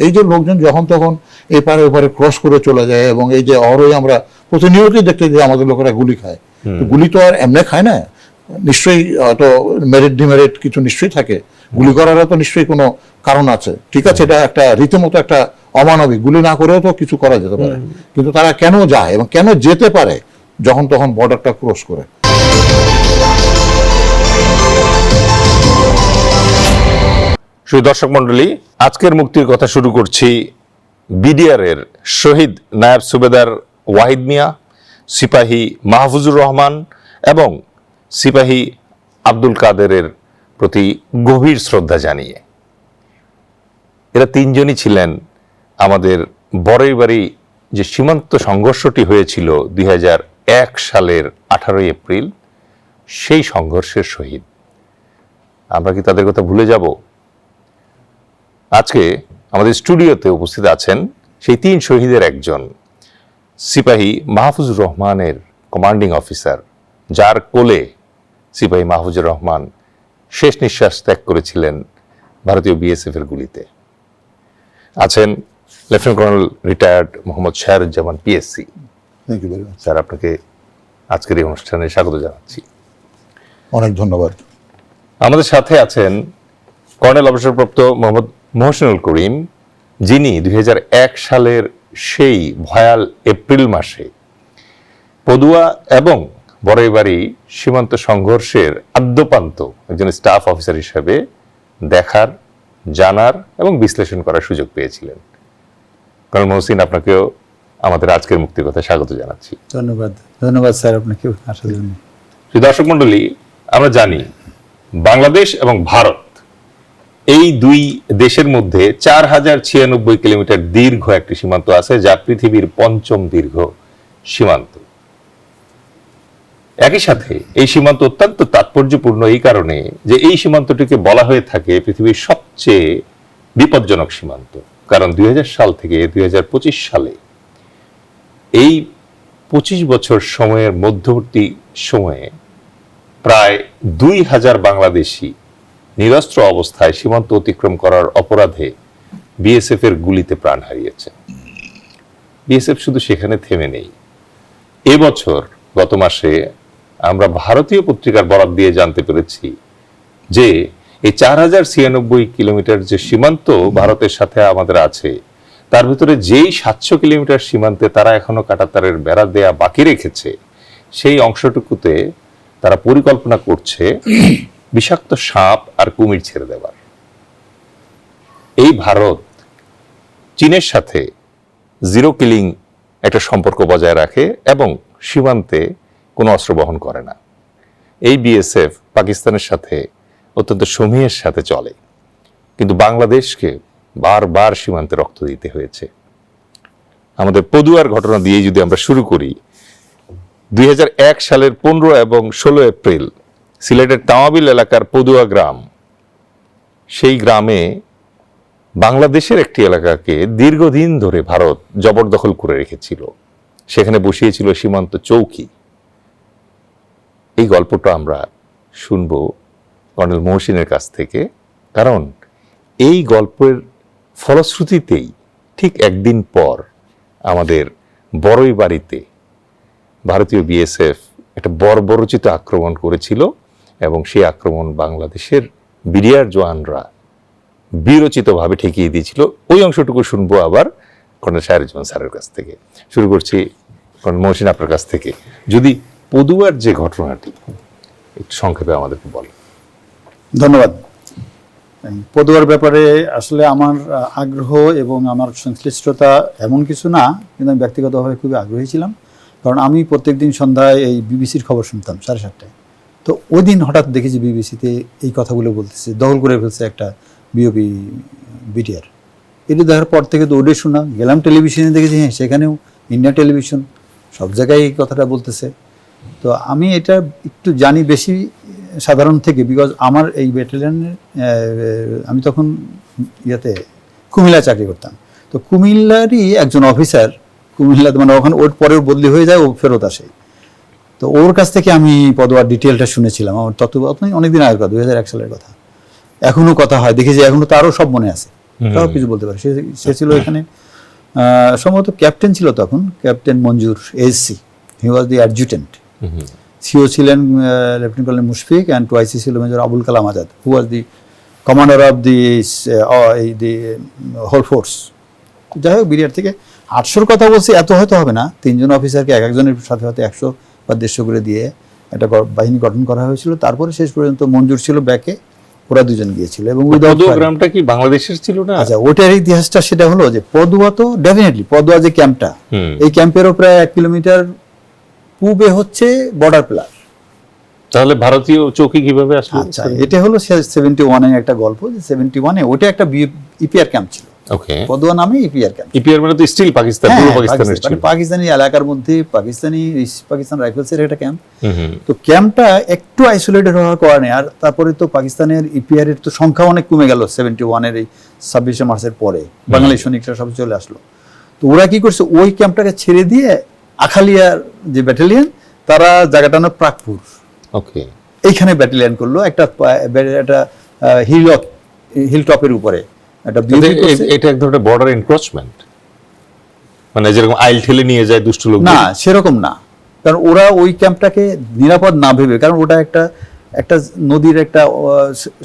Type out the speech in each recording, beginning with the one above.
এই যে লোকজন যখন তখন এপারে ওপারে ক্রস করে চলে যায়, এবং এই যে অহরই আমরা প্রতিনিয়তই দেখতে যে আমাদের লোকেরা গুলি খায়, গুলি তো আর এমনি খায় না, নিশ্চয়ই তো মেরিট ডিমেরিট কিছু নিশ্চয়ই থাকে, গুলি করারও তো নিশ্চয়ই কোনো কারণ আছে। ঠিক আছে, এটা একটা রীতিমতো একটা অমানবিক, গুলি না করেও তো কিছু করা যেতে পারে, কিন্তু তারা কেন যায় এবং কেন যেতে পারে যখন তখন বর্ডারটা ক্রস করে? শুধু দর্শক মন্ডলী, আজকের মুক্তির কথা শুরু করছি বিডিআর এর শহীদ নায়েব সুবেদার ওয়াহিদ মিয়া, সিপাহী মাহফুজুর রহমান এবং সিপাহী আব্দুল কাদেরের প্রতি গভীর শ্রদ্ধা জানিয়ে। এরা তিনজনই ছিলেন আমাদের বড়ইবাড়ি যে সীমান্ত সংঘর্ষটি হয়েছিল 2001 সালের 18 এপ্রিল, সেই সংঘর্ষের শহীদ। আমরা কি তাদের কথা ভুলে যাব? আজকে আমাদের স্টুডিওতে উপস্থিত আছেন সেই তিন শহীদের একজন, সিপাহী মাহফুজুর রহমানের কমান্ডিং অফিসার, যার কোলে সিপাহী মাহফুজুর রহমান শেষ নিঃশ্বাস ত্যাগ করেছিলেন ভারতীয় বিএসএফ এর গুলিতে। আছেন lieutenant colonel retired Mohammad Shahruzzaman PSC. Thank you very much sir, আপনাকে আজকের এই অনুষ্ঠানে স্বাগত জানাচ্ছি। অনেক ধন্যবাদ। আমাদের সাথে আছেন কর্নেল অবসরপ্রাপ্ত মোহাম্মদ মহসিনুল করিম, যিনি 2001 সালের সেই ভয়াল এপ্রিল মাসে পদুয়া এবং বড়ইবাড়ি সীমান্ত সংঘর্ষের আদ্যপান্ত একজন স্টাফ অফিসার হিসাবে দেখার, জানার এবং বিশ্লেষণ করার সুযোগ পেয়েছিলেন। কর্নেল মহসিন, আপনাকেও আমাদের আজকের মুক্তির কথা স্বাগত জানাচ্ছি। ধন্যবাদ। ধন্যবাদ স্যার আপনাকে আসার জন্য। দর্শক মন্ডলী, আমরা জানি বাংলাদেশ এবং ভারত এই দুই দেশের মধ্যে 4096 কিলোমিটার দীর্ঘ একটি সীমান্ত আছে, যা পৃথিবীর 5ম দীর্ঘ সীমান্ত। একই সাথে এই সীমান্ত অত্যন্ত তাৎপর্যপূর্ণ এই কারণে যে এই সীমান্তটিকে বলা হয়ে থাকে পৃথিবীর সবচেয়ে বিপজ্জনক সীমান্ত, কারণ 2000 সাল থেকে 2025 সালে এই 25 বছর সময়ের মধ্যবর্তী সময়ে প্রায় 2000 বাংলাদেশি নিরস্ত্র অবস্থায় সীমান্ত অতিক্রম করার অপরাধে বিএসএফ এর গুলিতে প্রাণ হারিয়েছে। বিএসএফ শুধু সেখানে থেমে নেই। এবছর গত মাসে আমরা ভারতীয় পত্রিকার বরাত দিয়ে জানতে পেরেছি যে এই 4096 কিলোমিটার যে সীমান্ত ভারতের সাথে আমাদের আছে, তার ভিতরে যেই 700 কিলোমিটার সীমান্তে তারা এখনো কাঁটাতারের বেড়া দেয়া বাকি রেখেছে, সেই অংশটুকুতে তারা পরিকল্পনা করছে বিষাক্ত সাপ আর কুমির ছেড়ে দেবার। এই ভারত চীনের সাথে জিরো কিলিং একটা সম্পর্ক বজায় রাখে এবং সীমান্তে কোনো অস্ত্র বহন করে না। এই বিএসএফ পাকিস্তানের সাথে অত্যন্ত সমীহের সাথে চলে, কিন্তু বাংলাদেশকে বারবার সীমান্তে রক্ত দিতে হয়েছে। আমাদের পদুয়ার ঘটনা দিয়ে যদি আমরা শুরু করি, 2001 সালের 15 এবং 16 এপ্রিল সিলেটের তামাবিল এলাকার পদুয়া গ্রাম, সেই গ্রামে বাংলাদেশের একটি এলাকাকে দীর্ঘদিন ধরে ভারত জবরদখল করে রেখেছিল। সেখানে বসিয়েছিল সীমান্ত চৌকি। এই গল্পটা আমরা শুনব কর্নেল মহসিনের কাছ থেকে, কারণ এই গল্পের ফলশ্রুতিতেই ঠিক একদিন পর আমাদের বড়ইবাড়িতে ভারতীয় বিএসএফ একটা বর্বরোচিত আক্রমণ করেছিল, এবং সেই আক্রমণ বাংলাদেশের বিডিআর জওয়ানরা বীরোচিতভাবে ঠেকিয়ে দিয়েছিল। ওই অংশটুকু শুনবো আবার কর্নেল শাহরুজ্জামান স্যারের কাছ থেকে। শুরু করছি কর্নেল মহসিন আপনার কাছ থেকে। যদি পদুয়ার যে ঘটনাটি একটু সংক্ষেপে আমাদেরকে বলেন। ধন্যবাদ। পদুয়ার ব্যাপারে আসলে আমার আগ্রহ এবং আমার সংশ্লিষ্টতা এমন কিছু না, কিন্তু আমি ব্যক্তিগতভাবে খুবই আগ্রহী ছিলাম, কারণ আমি প্রত্যেকদিন সন্ধ্যায় এই বিবিসির খবর শুনতাম 7:30টায়। তো ওই দিন হঠাৎ দেখেছি বিবিসিতে এই কথাগুলো বলতেছে, দখল করে ফেলছে একটা বিওপি বিডিআর। এটি দেখার পর থেকে দৌড়ে শোনা, গেলাম টেলিভিশনে দেখেছি, হ্যাঁ সেখানেও ইন্ডিয়া টেলিভিশন, সব জায়গায় এই কথাটা বলতেছে। তো আমি এটা একটু জানি বেশি সাধারণ থেকে, বিকজ আমার এই ব্যাটালিয়নের আমি তখন কুমিল্লা চাকরি করতাম। তো কুমিল্লারই একজন অফিসার কুমিল্লা, মানে ওখানে ওর পরেও বদলি হয়ে যায়, ও ফেরত আসে। তো ওর কাছ থেকে আমি পদুয়ার ডিটেলটা শুনেছিলাম। আমার তত্ত্বাবধানে অনেকদিন আগের কথা, 2001 সালের কথা। এখনও কথা হয়, দেখেছি এখনও তারও সব মনে আছে। সব কিছু বলতে পারে। সে ছিল এখানে সম্ভবত ক্যাপ্টেন ছিল তখন, captain Manzur SC, he was the adjutant. CO ছিলেন lieutenant colonel Mushfiq, and two I C ছিল major Abul Kalam Azad, who was the commander of the whole force. যাই হোক, বিডিআর থেকে 800-র কথা বলছি, এত হয়তো হবে না, 3 জন অফিসারকে এক একজনের সাথে সাথে 100 বা 150 করে দিয়ে একটা বাহিনী গঠন করা হয়েছিল। তারপরে শেষ পর্যন্ত মঞ্জুর ছিল ব্যাকে, ওরা 2 জন গিয়েছিল। এবং পদুয়া গ্রামটা কি বাংলাদেশের ছিল না? আচ্ছা, ওটার ইতিহাসটা সেটা হলো যে পদুয়া তো ডেফিনেটলি, পদুয়া যে ক্যাম্পটা, এই ক্যাম্পেরও প্রায় 1 কিলোমিটার পূবে হচ্ছে বর্ডার প্লাস। তাহলে ভারতীয় চৌকি কিভাবে আসলো? আচ্ছা, এটা হলো 71-এ একটা গল্প, যে 71-এ ওটা একটা ইপিআর ক্যাম্প ছিল। ওকে, পদুয়া নামে ইপিআর ক্যাম্প। ইপিআর মানে তো স্টিল পাকিস্তান, পূর্ব পাকিস্তানের ছিল, মানে পাকিস্তানি এলাকার মধ্যে পাকিস্তান রাইফেলসের একটা ক্যাম্প। তো ক্যাম্পটা একটু আইসোলেটেড হওয়ার কারণে, আর তারপরে তো পাকিস্তানের ইপিআর এর তো সংখ্যা অনেক কমে গেল 71-এর এই 26শে মার্চের পরে, বাঙালি সৈনিকরা সব চলে আসলো। তো ওরা কি করছে, ওই ক্যাম্পটাকে ছেড়ে দিয়ে আখালিয়ার যে ব্যাটালিয়ন, তারা জায়গাটা না প্রাগপুর, ওকে, এইখানে ব্যাটালিয়ন করলো একটা হিল টপের উপরে একটা এটা এক ধরনের বর্ডার এনক্রোচমেন্ট, মানে যেরকম আইল ঠেলে নিয়ে যায় দুষ্ট লোক না, সেরকম না। কারণ ওরা ওই ক্যাম্পটাকে নিরাপদ না ভেবে, কারণ ওটা একটা নদীর একটা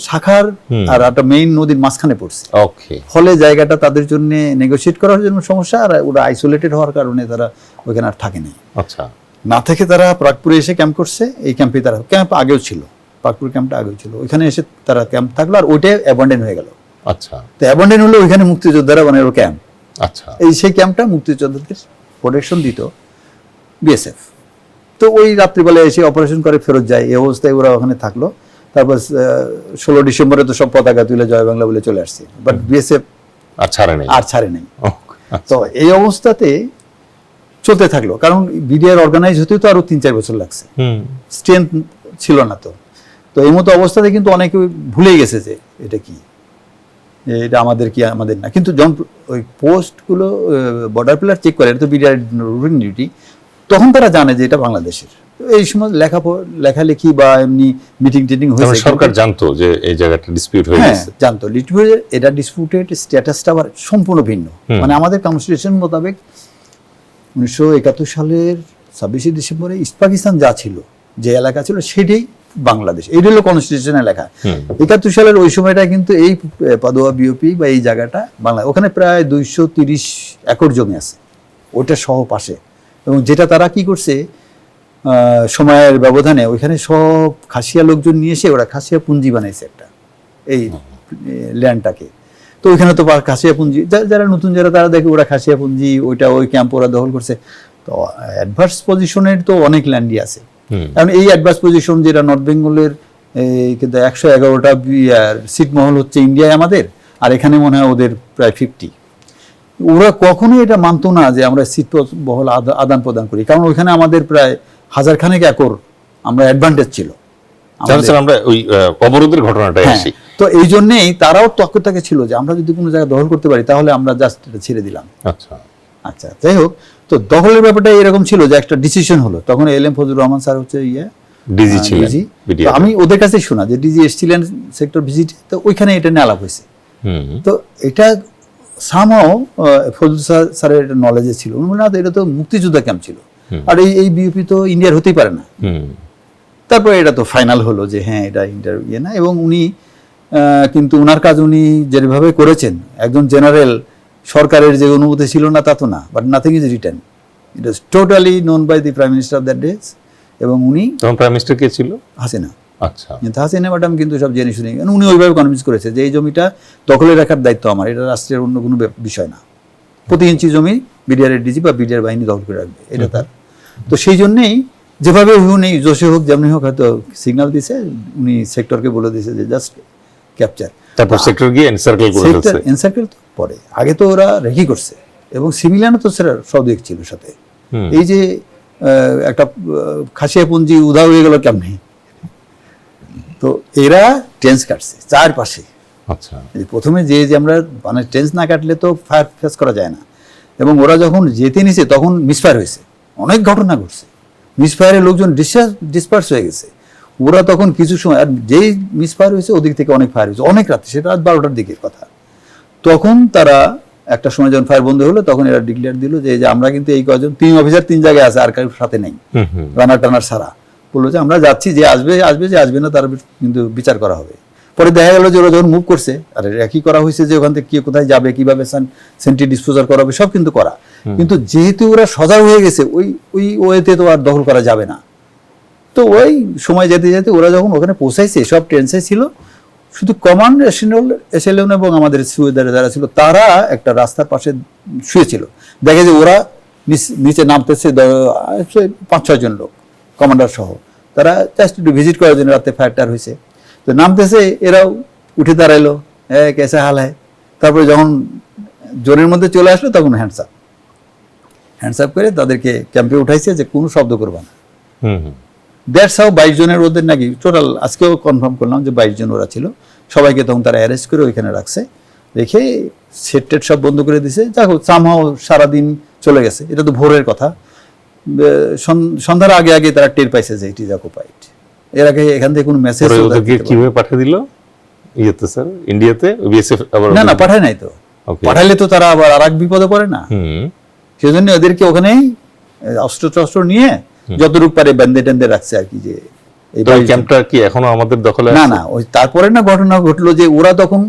শাখার আর একটা মেইন নদীর মাঝখানে পড়ছে, ওকে, ফলে জায়গাটা তাদের জন্য নেগোশিয়েট করার জন্য সমস্যা, আর ওরা আইসোলেটেড হওয়ার কারণে তারা ওইখানে আর থাকে নাই। আচ্ছা, না থেকে তারা প্রাগপুরে এসে ক্যাম্প করছে। এই ক্যাম্পে তারা, ক্যাম্প আগেও ছিল, প্রাগপুর ক্যাম্পটা আগেও ছিল, ওইখানে এসে তারা ক্যাম্প থাকলো, আর ওইটাই অ্যাবান্ডেন হয়ে গেল। আচ্ছা, তো অ্যাবান্ডেন হলো, ওইখানে মুক্তিযোদ্ধারা বানালো ক্যাম্প। আচ্ছা, সেই ক্যাম্পটা মুক্তিযোদ্ধাদের প্রোটেকশন দিত বিএসএফ। তো ওই রাত্রিবেলা এসে অপারেশন করে ফেরত যায়, এই অবস্থায় ওরা ওখানে থাকলো। তারপর 16 ডিসেম্বরে তো সব পতাকা তুলে জয় বাংলা বলে চলে আসছে, বাট বিএসএফ আর ছাড়ে নেই। তো এই অবস্থাতে চলতে থাকলো, কারণ বিডিআর অর্গানাইজ হতে তো আরো 3-4 বছর লাগছে, স্ট্রেংথ ছিল না। তো এই মতো অবস্থাতে কিন্তু অনেকে ভুলে গেছে যে এটা কি, এটা আমাদের কি আমাদের না। কিন্তু যখন ওই পোস্টগুলো বর্ডার প্লার চেক করে, এটা তো বিডিআর রুটিন ডিউটি, তখন তারা জানে যে এটা বাংলাদেশের। এই সময় লেখালেখি বা এমনি মিটিং টিটিং হয়েছে, সরকার জানতো যে এই জায়গাটা ডিসপিউট হয়ে গেছে, জানতো। এটা ডিসপিউটেড স্ট্যাটাসটা আবার সম্পূর্ণ ভিন্ন। মানে আমাদের কনস্টিটিউশন মোতাবেক 1971 সালের 26শে ডিসেম্বরে ইস্ট পাকিস্তান যা ছিল, যে এলাকা ছিল, সেটাই বাংলাদেশ। এইটা হলো কনস্টিটিউশনে লেখা। 71 সালের ওই সময়টা কিন্তু এই পাদুয়া বিওপি বা এই জায়গাটা বাংলা, ওখানে প্রায় 230 একর জমি আছে ওইটা সহ পাশে। এবং যেটা তারা কি করছে, সময়ের ব্যবধানে ওইখানে সব খাসিয়া লোকজন নিয়ে এসে ওরা খাসিয়া পুঞ্জি বানাইছে একটা, এই ল্যান্ডটাকে। তো ওইখানে তো খাসিয়া পুঞ্জি, যারা নতুন যারা তারা দেখে ওরা খাসিয়া পুঞ্জি, ওই ক্যাম্প ওরা দখল করছে। তো অ্যাডভার্স পজিশনের তো অনেক ল্যান্ডই আছে, কারণ এই অ্যাডভার্স পজিশন যেটা নর্থ বেঙ্গলের, কিন্তু 111টা সিটমহল হচ্ছে ইন্ডিয়ায় আমাদের, আর এখানে মনে হয় ওদের প্রায় 50। ওরা কখনোই এটা মানতো না যে আমরা সিট বহল আদান প্রদান করি, কারণ ওইখানে আমাদের প্রায় 1000 খানেক একর আমরা অ্যাডভান্টেজ ছিল। আমরা ওই অবরোধের ঘটনাটাই আসি। তো এই জন্যেই তারাও তৎপরতাকে ছিল যে আমরা যদি কোনো জায়গা দখল করতে পারি তাহলে আমরা জাস্ট এটা ছেড়ে দিলাম। আচ্ছা, যাই হোক, তো দখলের ব্যাপারটা এরকম ছিল যে একটা ডিসিশন হলো। তখন এলএম ফজলুর রহমান স্যার হচ্ছে ডিজি ছিলেন। আমি ওদের কাছে শোনা যে ডিজি এসেছিলেন সেক্টর ভিজিটে, তো ওইখানে এটা নিয়ে আলাপ হয়েছে। তো এটা সামহাও ফজলুর স্যারের নলেজে ছিল, না এটা তো মুক্তিযোদ্ধা ক্যাম্প ছিল, আর এই বিউপি তো ইন্ডিয়ার হতেই পারে না। তারপরে এটা তো ফাইনাল হলো যে হ্যাঁ এটা ইন্ডিয়ার না। এবং উনি কিন্তু ওনার কাজ উনি যেভাবে করেছেন, একজন জেনারেল, সরকারের যে অনুমতি ছিল না তা তো না, but nothing is written, it is totally known by the prime minister of that days. এবং উনি প্রাইম মিনিস্টার কে ছিল? হাসিনা। আচ্ছা, হাসিনা ম্যাডাম কিন্তু সব জেনে শুনে, উনি ওইভাবে কনভিন্স করেছে যে এই জমিটা দখলে রাখার দায়িত্ব আমার, এটা রাষ্ট্রের অন্য কোনো বিষয় না, প্রতি ইঞ্চি জমি বিডিআর ডিজি বা বিডিআর বাহিনী দখল করে রাখবে, এটা তার। তো সেই জন্যেই যেভাবে উনি জোশে হোক যেমনি হোক হয়তো সিগন্যাল দিছে, উনি সেক্টরকে বলে দিয়েছে যে জাস্ট ক্যাপচার। তারপর সেক্টর গিয়ে এনসার্কেল করে ফেলছে। এনসার্কেল তো পরে, আগে তো ওরা রেকি করছে, এবং সিভিলিয়ানও তো সেটা সব দিক ছিল সাথে। এই যে একটা খাসিয়া পুঞ্জি উধাও হয়ে গেল কেমনি, তো এরা টেন্স কাটছে চারপাশে। আচ্ছা, প্রথমে যে আমরা মানে টেন্স না কাটলে তো ফায়ার ফেস করা যায় না। এবং ওরা যখন যেতে নিছে তখন মিসফায়ার হয়েছে, অনেক ঘটনা ঘটছে, মিসফায়ারে লোকজন ডিসপার্স হয়ে গেছে। ওরা তখন কিছু সময়, আর যেই মিসফায়ার হয়েছে ওদিক থেকে অনেক ফায়ার হয়েছে, অনেক রাত্রে, সেটা রাত 12টার দিকের কথা। তখন তারা একটা সময় যখন ফায়ার বন্ধ হলো তখন এরা ডিক্লেয়ার দিল যে আমরা কিন্তু এই কজন 3 অফিসার 3 জায়গায় আছে, আর কারোর সাথে নেই, রানার টানার সারা। বললো যে আমরা যাচ্ছি, যে আসবে আসবে, যে আসবে না তার কিন্তু বিচার করা হবে। পরে দেখা গেল যে ওরা যখন মুভ করছে, আর একই করা হয়েছে যে ওখান থেকে কে কোথায় যাবে, কিভাবে সেন্টি ডিসপোজাল করা হবে, সব কিন্তু করা। কিন্তু যেহেতু ওরা সজাগ হয়ে গেছে, ওই ওয়েতে তো আর দখল করা যাবে না। তো ওই সময় যেতে যেতে ওরা যখন ওখানে পৌঁছাইছে, সব টেন্সে ছিল, শুধু কমান্ড এসেলেন এবং আমাদের সুয়েদারে যারা ছিল তারা একটা রাস্তার পাশে শুয়েছিল। দেখে যে ওরা নিচে নামতেছে 5-6 জন লোক, কমান্ডার সহ। তারা জাস্ট একটু ভিজিট করার জন্য, রাতে ফায়ারটার হয়েছে, তো নামতেছে, এরাও উঠে দাঁড়াইলো, কেসে হাল হয়। তারপরে যখন জোনের মধ্যে চলে আসলো তখন হ্যান্ডস আপ করে তাদেরকে ক্যাম্পে উঠাইছে যে কোনো শব্দ করবা না। দ্যাটস হাউ 22 জনের ওদের নাকি টোটাল, আজকেও কনফার্ম করলাম যে 22 জন ওরা ছিল। সবাইকে তখন তারা অ্যারেস্ট করে ওইখানে রাখছে, রেখে সেট টেট সব বন্ধ করে দিছে। দেখো সামহাও সারাদিন চলে গেছে, এটা তো ভোরের কথা। সন্ধ্যার আগে আগে তারা টের পাইছে যে ইট ইজ অকুপাইড। এর আগে এখান থেকে কোনো মেসেজ কিভাবে পাঠিয়ে দিল ইয়েতে স্যার, ইন্ডিয়াতে? না পাঠায় নাই তো। পাঠাইলে তো তারা আবার আরেক বিপদে পড়ে না। সেজন্য ওদেরকে ওখানেই অস্ত্র নিয়ে যতটুকু পারে বেঁধে টেঁধে রাখছে আর কি। যে এই ক্যাম্পটা কি এখনো আমাদের দখলে আছে? না, ওই তারপরে না ঘটনা ঘটলো যে ওরা তখন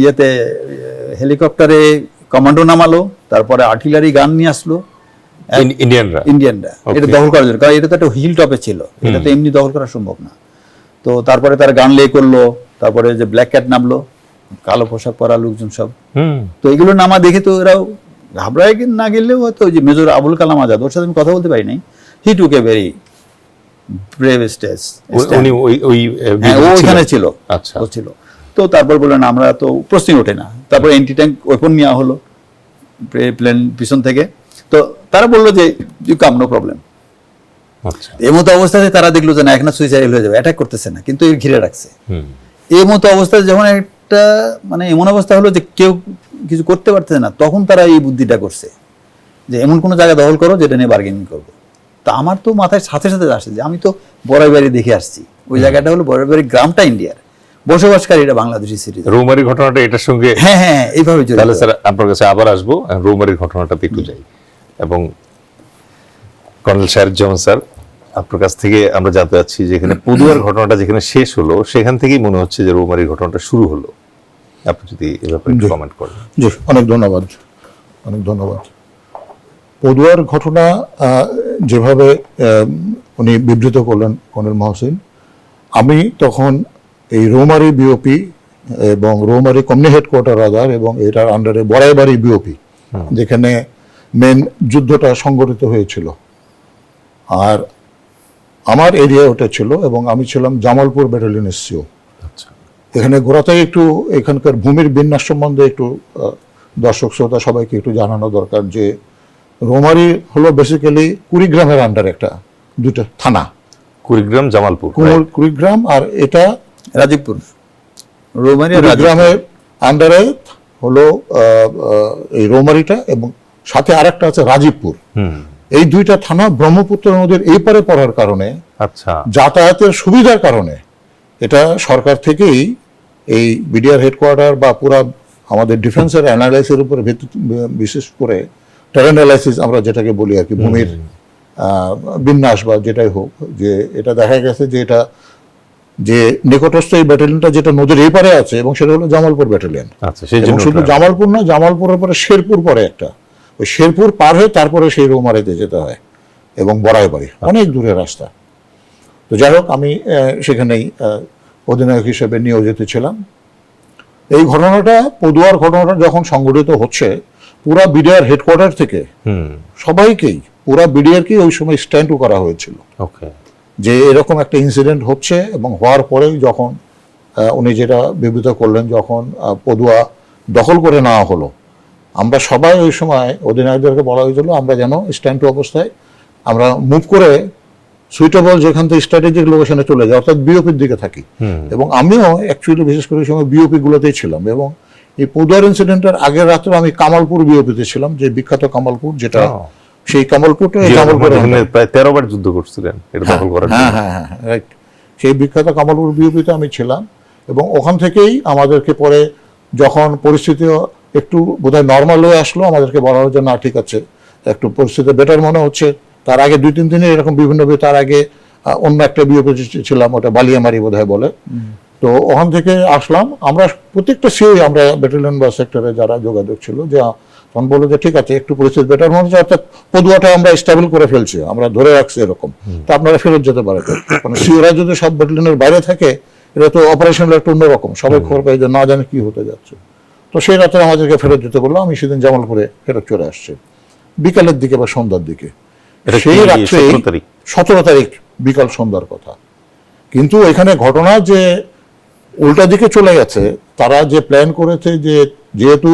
ইয়েতে হেলিকপ্টারে কমান্ডো নামালো, তারপরে আর্টিলারি গান নিয়ে আসলো ইন্ডিয়ানরা, এটা দখল করার জন্য। কারণ এটা তো একটা হিল টপে ছিল, এটা তো এমনি দখল করা সম্ভব না। তো তারপরে তারা গান লে করলো, তারপরে যে ব্ল্যাক ক্যাট নামলো, কালো পোশাক পরা লোকজন সব। তো এগুলো নামা দেখে তো এরাও ঘাবড়ায় না গেলেও হয়তো ওই যে মেজর আবুল কালাম আজাদ, ওর সাথে আমি কথা বলতে পারি নাই, হি টুক এ ভেরি ব্রেভ স্টেজ। ওইখানে ছিল, আচ্ছা ছিল। তো তারপর বললেন আমরা তো প্রশ্নই ওঠে না। তারপর এন্টি ট্যাঙ্ক ওয়েপন নেওয়া হলো প্লেন পিছন থেকে। তো তারা বললো যে ইউ কাম, নো প্রবলেম। এই মতো অবস্থাতে তারা দেখলো যে না, এখন সুইসাইড হয়ে যাবে, অ্যাটাক করতেছে না, কিন্তু ঘিরে রাখছে। এই মতো অবস্থায় যখন একটা মানে এমন অবস্থা হলো যে কেউ কিছু করতে পারতেছে না, তখন তারা এই বুদ্ধিটা করছে যে এমন কোনো জায়গা দখল করো যেটা নিয়ে বার্গেনিং করবো। তা আমার তো মাথায় সাথে সাথে আসে যে আমি তো বড়াইবাড়ি দেখে আসছি, ওই জায়গাটা হলো বড়াইবাড়ি গ্রামটা ইন্ডিয়ার, বসবাসকারীরা বাংলাদেশি সিটিজেন। রৌমারির ঘটনাটা এটার সঙ্গে হ্যাঁ এইভাবে জড়িত। তাহলে স্যার আপনার কাছে আবার আসবো, রৌমারির ঘটনাটাতে একটু যাই। এবং কর্নেল শাহেরুজ্জামান স্যার, আপনার কাছ থেকে আমরা জানতে চাচ্ছি যেখানে পদুয়ার ঘটনাটা যেখানে শেষ হলো, সেখান থেকেই মনে হচ্ছে যে রৌমারির ঘটনাটা শুরু হলো। আপনি যদি এ ব্যাপারে একটু কমেন্ট করেন। জি, অনেক ধন্যবাদ। পদুয়ার ঘটনা যেভাবে উনি বিবৃত করলেন কর্নেল মহসিন, আমি তখন এই রৌমারি বিওপি এবং রৌমারি কমিউনি হেডকোয়ার্টার আদার এবং এটার আন্ডারে বড়াইবাড়ি বিওপি, যেখানে মেন যুদ্ধটা সংগঠিত হয়েছিল, আর আমার এরিয়া ওটা ছিল, এবং আমি ছিলাম জামালপুর ব্যাটালিয়নের সিও। এখানে গোড়াতেই একটু এখানকার ভূমির বিন্যাস সম্বন্ধে একটু দর্শক শ্রোতা সবাইকে একটু জানানো দরকার যে রৌমারি হলো বেসিক্যালি কুড়িগ্রামের আন্ডার একটা দুটো থানা, কুড়িগ্রাম জামালপুর, কুড়িগ্রাম আর এটা রাজীবপুর। কুড়িগ্রামের আন্ডারে হলো এই রৌমারিটা, এবং সাথে আরেকটা আছে রাজীবপুর। এই দুইটা থানা ব্রহ্মপুত্র নদীর এই পারে পড়ার কারণে, আচ্ছা, যাতায়াতের সুবিধার কারণে এটা সরকার থেকেই এই বিডিআর হেডকোয়ার্টার বা পুরা আমাদের ডিফেন্সের অ্যানালাইসিসের উপরে বিশেষ করে টেরেন অ্যানালাইসিস আমরা যেটাকে বলি আর কি, ভূমির বিন্যাস বা যেটাই হোক, যে এটা দেখা গেছে যে এটা যে নিকটস্থ এই ব্যাটালিয়নটা যেটা নদীর এই পারে আছে, এবং সেটা হলো জামালপুর ব্যাটালিয়ন। এবং শুধু জামালপুর না, জামালপুরের পরে শেরপুর পরে একটা, ওই শেরপুর পার হয়ে তারপরে সেই রৌমারিতে যেতে হয়, এবং বড়াইবাড়ি অনেক দূরের রাস্তা। তো যাই হোক, আমি সেখানেই অধিনায়ক হিসেবে নিয়োজিত ছিলাম। এই ঘটনাটা, পদুয়ার ঘটনাটা যখন সংঘটিত হচ্ছে, পুরা বিডিআর হেডকোয়ার্টার থেকে সবাইকেই, পুরা বিডিআরকেই ওই সময় স্ট্যান্ডও করা হয়েছিল যে এরকম একটা ইনসিডেন্ট হচ্ছে। এবং হওয়ার পরেই যখন উনি যেটা বিবৃত করলেন, যখন পদুয়া দখল করে নেওয়া হলো, আমরা সবাই ওই সময় অধিনায়কদেরকে বলা হয়েছিল আমরা যেন স্ট্যান্ড টু অবস্থায় আমরা মুভ করে সুইটেবল যেখান থেকে স্ট্র্যাটেজিক লোকেশনে চলে যায়, অর্থাৎ বিওপির দিকে থাকি। এবং আমিও অ্যাকচুয়ালি বিশেষ করে ওই সময় বিওপি গুলোতেই ছিলাম। এবং এই পদুয়ার ইনসিডেন্টের আগের রাত্রে আমি কামালপুর বিওপিতে ছিলাম, যে বিখ্যাত কামালপুর, যেটা সেই কামালপুরটা প্রায় 13 বার যুদ্ধ করছিলেন এটা দখল করার জন্য। হ্যাঁ, রাইট। সেই বিখ্যাত কামালপুর বিওপিতে আমি ছিলাম, এবং ওখান থেকেই আমাদেরকে পরে যখন পরিস্থিতি একটু বোধহয় নর্মাল হয়ে আসলো, আমাদেরকে বলা হলো যে না ঠিক আছে, একটু পরিস্থিতি বেটার মনে হচ্ছে। তার আগে 2-3 দিনে এরকম বিভিন্ন তার আগে অন্য একটা বিওপি ছিলাম, ওটা বালিয়ামারি বোধহয় বলে। তো ওখান থেকে আসলাম, আমরা প্রত্যেকটা সিওই আমরা ব্যাটালিয়ন বা সেক্টরে যারা যোগাযোগ ছিল, যে তখন বললো যে ঠিক আছে একটু পরিস্থিতি বেটার মনে হচ্ছে, অর্থাৎ পদুয়াটা আমরা স্টেবল করে ফেলছি, আমরা ধরে রাখছি এরকম, তো আপনারা ফেরত যেতে পারেন। মানে সিওরা যদি সব ব্যাটালিয়নের বাইরে থাকে, এটা তো অপারেশনাল একটা অন্যরকম, সবাই খবর পাই যে না জানে কি হতে যাচ্ছে। তো সেই রাতে আমাদেরকে ফেরত যেতে বললো। আমি সেদিন জামালপুরে ফেরত চলে আসছি বিকালের দিকে বা সন্ধ্যার দিকে। এটা সেই কি রাত্রে 17 তারিখ? 17 তারিখ বিকাল সন্ধ্যার কথা। কিন্তু এখানে ঘটনা যে উল্টা দিকে চলে গেছে। তারা যে প্ল্যান করেছে যে যেহেতু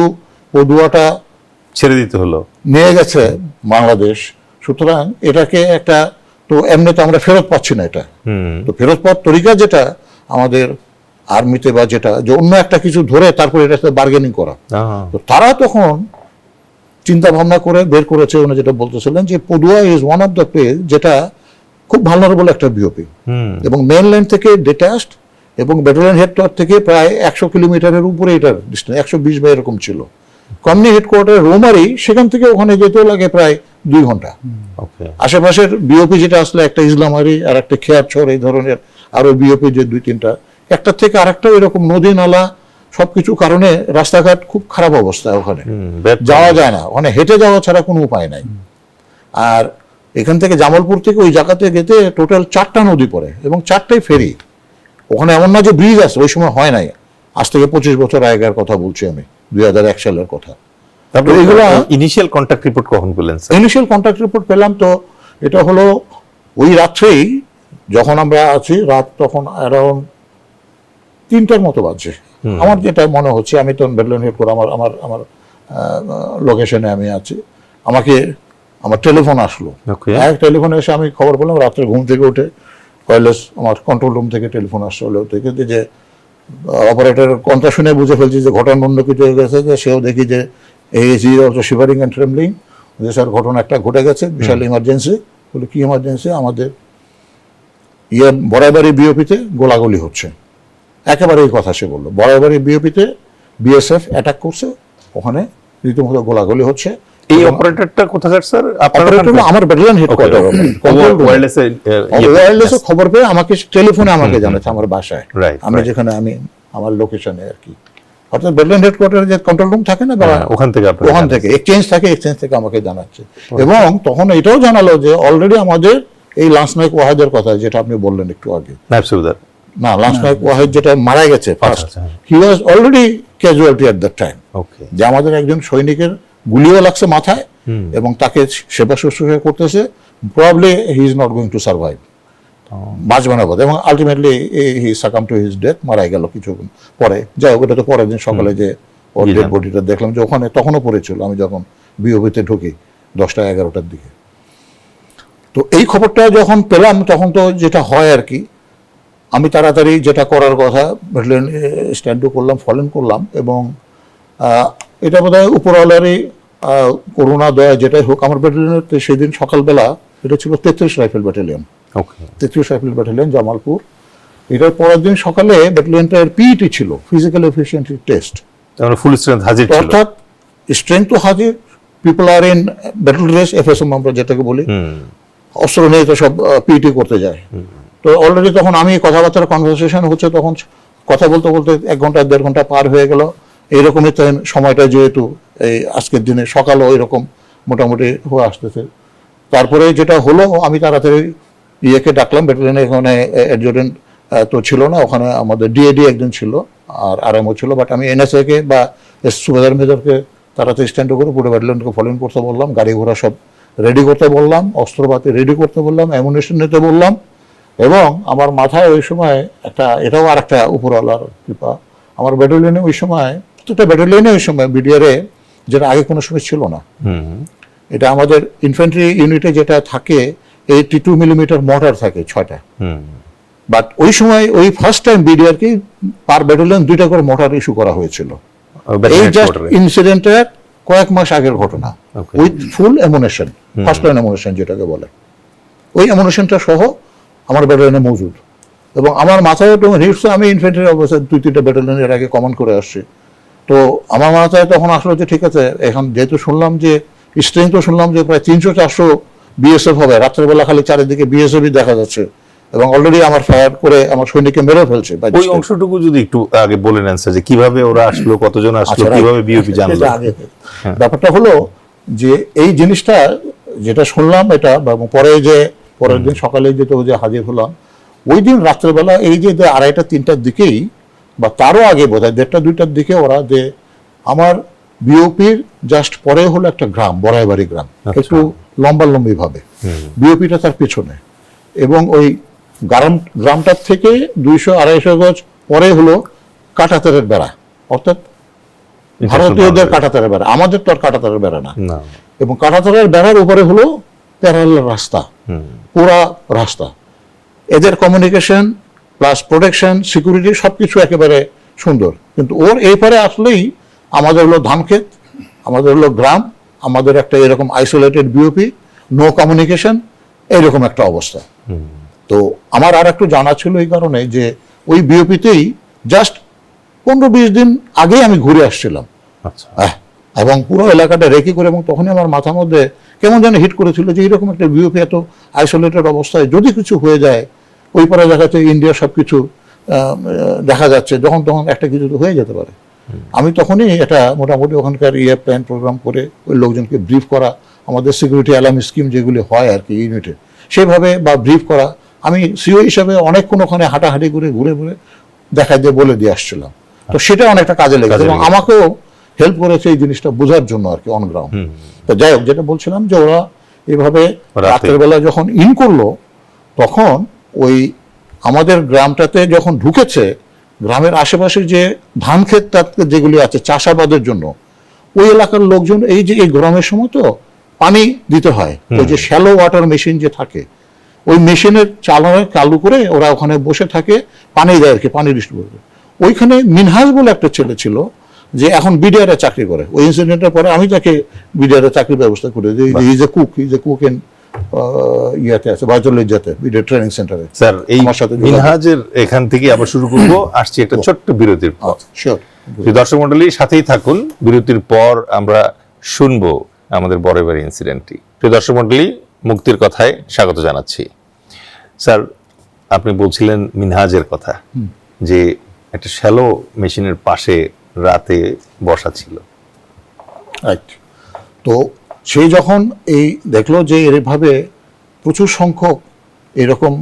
পদুয়াটা ছেড়ে দিতে হলো। নিয়ে গেছে বাংলাদেশ, সুতরাং এটাকে একটা, তো এমনিতে আমরা ফেরত পাচ্ছি না এটা। তো ফেরত পাওয়ার তরিকা যেটা আমাদের আর্মিতে বা যেটা যে অন্য একটা কিছু ধরে তারপর এটার সাথে বার্গেনিং করা। তো তারা তখন চিন্তা ভাবনা করে বের করেছে, উনি যেটা বলতেছিলেন যে Padua is one of the place যেটা খুব ভালনারেবল একটা বিওপি, এবং মেন লাইন থেকে ডিট্যাচড, এবং ব্যাটালিয়ন হেডকোয়ার্টার থেকে প্রায় 100 কিলোমিটারের উপরে এটার ডিস্টেন্স, 120 বা এরকম ছিল। কমিউনি হেডকোয়ার্টার রোমারি, সেখান থেকে ওখানে যেতে লাগে প্রায় 2 ঘন্টা। আশেপাশের বিওপি যেটা আসলে একটা ইসলামারি আর একটা খেয়ারছড়, এই ধরনের আরো বিওপি যে 2-3টা, একটা থেকে আরেকটা এরকম নদী নালা সবকিছু কারণে রাস্তাঘাট খুব খারাপ অবস্থা, ওখানে যাওয়া যায় না, ওখানে হেঁটে যাওয়া ছাড়া কোনো উপায় নাই। আর এখান থেকে জামালপুর থেকে ওই জায়গাতে যেতে টোটাল 4টা নদী পড়ে এবং 4টাই ফেরি। ওখানে এমন না যে ব্রিজ আছে, ওই সময় হয় নাই, আজ থেকে 25 বছর আগের কথা বলছি আমি, 2001 সালের কথা। তারপরে এগুলো ইনিশিয়াল কন্টাক্ট রিপোর্ট কখন পেলেন স্যার? ইনিশিয়াল কন্ট্যাক্ট রিপোর্ট পেলাম তো এটা হলো ওই রাত্রেই, যখন আমরা আছি রাত তখন অ্যারাউন্ড 3টার মতো বাজছে আমার যেটা মনে হচ্ছে। আমি তখন ব্যাটালিয়ন হেডকোয়ার্টার আমার আমার আমার লোকেশনে আমি আছি, আমাকে আমার টেলিফোন আসলো। টেলিফোনে এসে আমি খবর পেলাম রাত্রে ঘুম থেকে উঠে ওয়্যারলেস আমার কন্ট্রোল রুম থেকে টেলিফোন আসছে হলো থেকে, যে অপারেটর কণ্ঠ শুনে বুঝে ফেলছি যে ঘটনা অন্য কিছু হয়ে গেছে। যে সেও দেখি যে এই অলসো শিভারিং অ্যান্ড ট্রেমলিং, যে স্যার ঘটনা একটা ঘটে গেছে, বিশাল ইমার্জেন্সি। বলে কি ইমার্জেন্সি? আমাদের বরাইবাড়ি বিওপিতে গোলাগুলি হচ্ছে। একেবারে এই কথা সে বললো, বরাইবাড়ি বিওপিতে বিএসএফ অ্যাটাক করছে, ওখানে রীতিমতো গোলাগুলি হচ্ছে। এই অপারেটরটা কোথাকার স্যার? আমার ব্যাটালিয়ন হেডকোয়ার্টার ওয়্যারলেসে খবর পেয়ে আমাকে টেলিফোনে আমাকে জানাচ্ছে আমার বাসায়, আমি যেখানে আমি আমার লোকেশনে আর কি, অর্থাৎ ব্যাটালিয়ন হেডকোয়ার্টারে যে কন্ট্রোল রুম থাকে না, ওখান থেকে এক্সচেঞ্জ থাকে, এক্সচেঞ্জ থেকে আমাকে জানাচ্ছে। এবং তখন এটাও জানালো যে অলরেডি আমাদের এই লান্স নায়ক ওয়াহিদের কথা যেটা আপনি বললেন একটু আগে, না লান্স নায়ক ওয়াহিদ যেটা মারা গেছে first, he was already casualty at that time, যে আমাদের একজন সৈনিকের গুলিও লাগছে মাথায় এবং তাকে সেবা শুশ্রূষা করতেছে, probably he is not going to survive, বাঁচবে না বোধ, এবং ultimately he succumb to his death, মারা গেল কিছুক্ষণ পরে। যাই হোক, ওটা তো পরের দিন সকালে যে ওর ডেড বডিটা দেখলাম, যে ওখানে তখনও পড়েছিল, আমি যখন বিওপিতে ঢুকি 10টা-11টার দিকে। তো এই খবরটা যখন পেলাম তখন তো যেটা হয় আর কি, আমি তাড়াতাড়ি যেটা করার কথা ব্যাটালিয়ন স্ট্যান্ডও করলাম, ফলেন করলাম, এবং এটা বোধ হয় উপরওয়ালারই করুণা দয়া যেটাই হোক, আমার ব্যাটালিয়নের সেদিন সকালবেলা এটা ছিল 33 rifle battalion, 33 rifle battalion Jamalpur. এটার পরের দিন সকালে ব্যাটালিয়নটার পিইটি ছিল, physical efficiency test, full strength হাজির ছিল, অর্থাৎ স্ট্রেংথ তো হাজির, people are in battle dress, FSM আমরা যেটাকে বলি, অস্ত্র নিয়ে তো সব পিইটি করতে যায়। তো অলরেডি তখন আমি কথাবার্তার কনভারসেশন হচ্ছে, তখন কথা বলতে বলতে 1 ঘন্টা 1.5 ঘন্টা পার হয়ে গেল। এইরকমই সময়টা যেহেতু এই আজকের দিনে সকালও এরকম মোটামুটি হয়ে আসতেছে। তারপরে যেটা হলো, আমি তাড়াতাড়ি ইয়েকে ডাকলাম, ব্যাটালিয়নে এখানে অ্যাডজুটেন্ট তো ছিল না, ওখানে আমাদের ডিএডি একজন ছিল আর আরএমও ছিল, বাট আমি এনএসএ কে বা সুবেদার মেজরকে তাড়াতাড়ি স্ট্যান্ড করে পুরো ব্যাটালিয়নকে ফলোইন করতে বললাম, গাড়ি ঘোড়া সব রেডি করতে বললাম, অস্ত্রপাতি রেডি করতে বললাম, অ্যামুনিশন নিতে বললাম। এবং আমার মাথায় ওই সময় একটা, এটাও আর একটা উপরওয়ালার কৃপা, আমার ব্যাটালিয়নে ওই সময়, প্রত্যেকটা ব্যাটালিয়নে ওই সময় বিডিআরে যেটা আগে কোনো সময় ছিল না, এটা আমাদের ইনফ্যান্ট্রি ইউনিটে যেটা থাকে 82 মিলিমিটার মর্টার থাকে 6টা, বাট ওই সময় ওই ফার্স্ট টাইম বিডিআর কি পার ব্যাটালিয়ন 2টা করে মর্টার ইস্যু করা হয়েছিল। এই জাস্ট ইনসিডেন্টের কয়েক মাস আগের ঘটনা, with full ammunition, first line ammunition যেটাকে বলে, ওই অ্যামুনিশনটা সহ আমার ব্যাটালিয়নে মজুদ। এবং আমার মাথায় হিটস, আমি ইনফ্যান্ট্রি অবস্থায় 2-3টা ব্যাটালিয়ন এর আগে কমান্ড করে আসছি, তো আমার মাথায় তখন আসলো যে ঠিক আছে, এখন যেহেতু শুনলাম যে স্ট্রেংথ, শুনলাম যে প্রায় 300-400 বিএসএফ হবে, রাত্রেবেলা খালি চারিদিকে বিএসএফই দেখা যাচ্ছে, এবং অলরেডি আমার ফায়ার করে আমার সৈনিককে মেরে ফেলছে। ওই অংশটুকু যদি একটু আগে বলে নেন স্যার, যে কিভাবে ওরা আসলো, কতজন আসলো, আচ্ছা, কিভাবে বিওপি জানলো? এটা আগে। ব্যাপারটা হলো যে এই জিনিসটা যেটা শুনলাম এটা, এবং পরে যে পরের দিন সকালে যেটা যে হাজির হলাম, ওই দিন রাত্রেবেলা এই যে 2:30-3টার দিকেই বা তারও আগে বোধহয় 1:30-2টার দিকে ওরা যে আমার বিওপির জাস্ট পরে হলো একটা গ্রাম, বড়াইবাড়ি গ্রাম, একটু লম্বালম্বি ভাবে, বিওপিটা তার পেছনে, এবং ওই গ্রামটার থেকে 200-250 গজ পরে হলো কাঁটাতারের বেড়া, অর্থাৎ ভারতীয়দের কাঁটাতারের বেড়া, আমাদের তো আর কাঁটাতারের বেড়া না। না। এবং কাঁটাতারের বেড়ার উপরে হলো প্যারালাল রাস্তা, পুরা রাস্তা। এদের কমিউনিকেশন প্লাস প্রোটেকশন, সিকিউরিটি সবকিছু একেবারে সুন্দর। কিন্তু ওর এই পারে আসলেই আমাদের হলো ধানক্ষেত, আমাদের হলো গ্রাম, আমাদের একটা এরকম আইসোলেটেড বিওপি, নো কমিউনিকেশন, এইরকম একটা অবস্থা। তো আমার আর একটু জানা ছিল এই কারণে যে ওই বিওপিতেই জাস্ট 15-20 দিন আগে আমি ঘুরে আসছিলাম, আচ্ছা। এবং পুরো এলাকাটা রেকি করে, এবং তখনই আমার মাথার মধ্যে কেমন যেন হিট করেছিল যে এরকম একটা বিওপি এত আইসোলেটেড অবস্থায় যদি কিছু হয়ে যায়, ওই পারে দেখা যাচ্ছে ইন্ডিয়া সবকিছু দেখা যাচ্ছে, যখন তখন একটা কিছু তো হয়ে যেতে পারে। আমি তখনই এটা মোটামুটি ওখানকার প্ল্যান প্রোগ্রাম করে ওই লোকজনকে ব্রিফ করা, আমাদের সিকিউরিটি অ্যালার্ম স্কিম যেগুলি হয় আর কি ইউনিটে, সেভাবে বা ব্রিফ করা, আমি সিও হিসাবে অনেকক্ষণ ওখানে হাঁটাহাঁটি করে ঘুরে ঘুরে দেখা দিয়ে বলে দিয়ে আসছিলাম। তো সেটা অনেকটা কাজে লেগেছে, এবং আমাকেও হেল্প করেছে এই জিনিসটা বোঝার জন্য আর কি অন গ্রাউন্ড। তো যাই হোক, যেটা বলছিলাম যে ওরা এভাবে রাতের বেলা যখন ইন করলো, তখন ওই আমাদের গ্রামটাতে যখন ঢুকেছে, গ্রামের আশেপাশে যে ধান ক্ষেত যেগুলি আছে চাষাবাদের জন্য, ওই এলাকার লোকজন এই যে এই গরমের সময় তো পানি দিতে হয়, ওই যে শ্যালো ওয়াটার মেশিন যে থাকে, ওই মেশিনের চালু করে ওরা ওখানে বসে থাকে, পানি দেয় আর কি, পানি ডিস্ট্রিবিউট করে। ওইখানে মিনহাজ বলে একটা ছেলে ছিল যে এখন বিডিআরে চাকরি করে। ওই ইনসিডেন্টের পরে আমি তাকে বিডিআরে চাকরির ব্যবস্থা করে দিই। ইজ এ কুক ইন ইয়াতে আছে, বায়তুল্লাহ জাতে বিডিআর ট্রেনিং সেন্টারে। স্যার, এই মিনহাজের এখান থেকে আবার শুরু করব, আসছি একটা ছোট্ট বিরতির পর। শিওর। দর্শক মণ্ডলী সাথেই থাকুন, বিরতির পর আমরা শুনবো আমাদের বড়বাড়ি ইনসিডেন্টটি। দর্শক মণ্ডলী, মুক্তির কথায় স্বাগত জানাচ্ছি। স্যার, আপনি বলছিলেন মিনহাজের কথা, যে একটা শ্যালো মেশিনের পাশে রাতে বসা ছিল। রাইট। তো সেই যখন এই দেখলো যে এভাবে প্রচুর সংখ্যক এরকম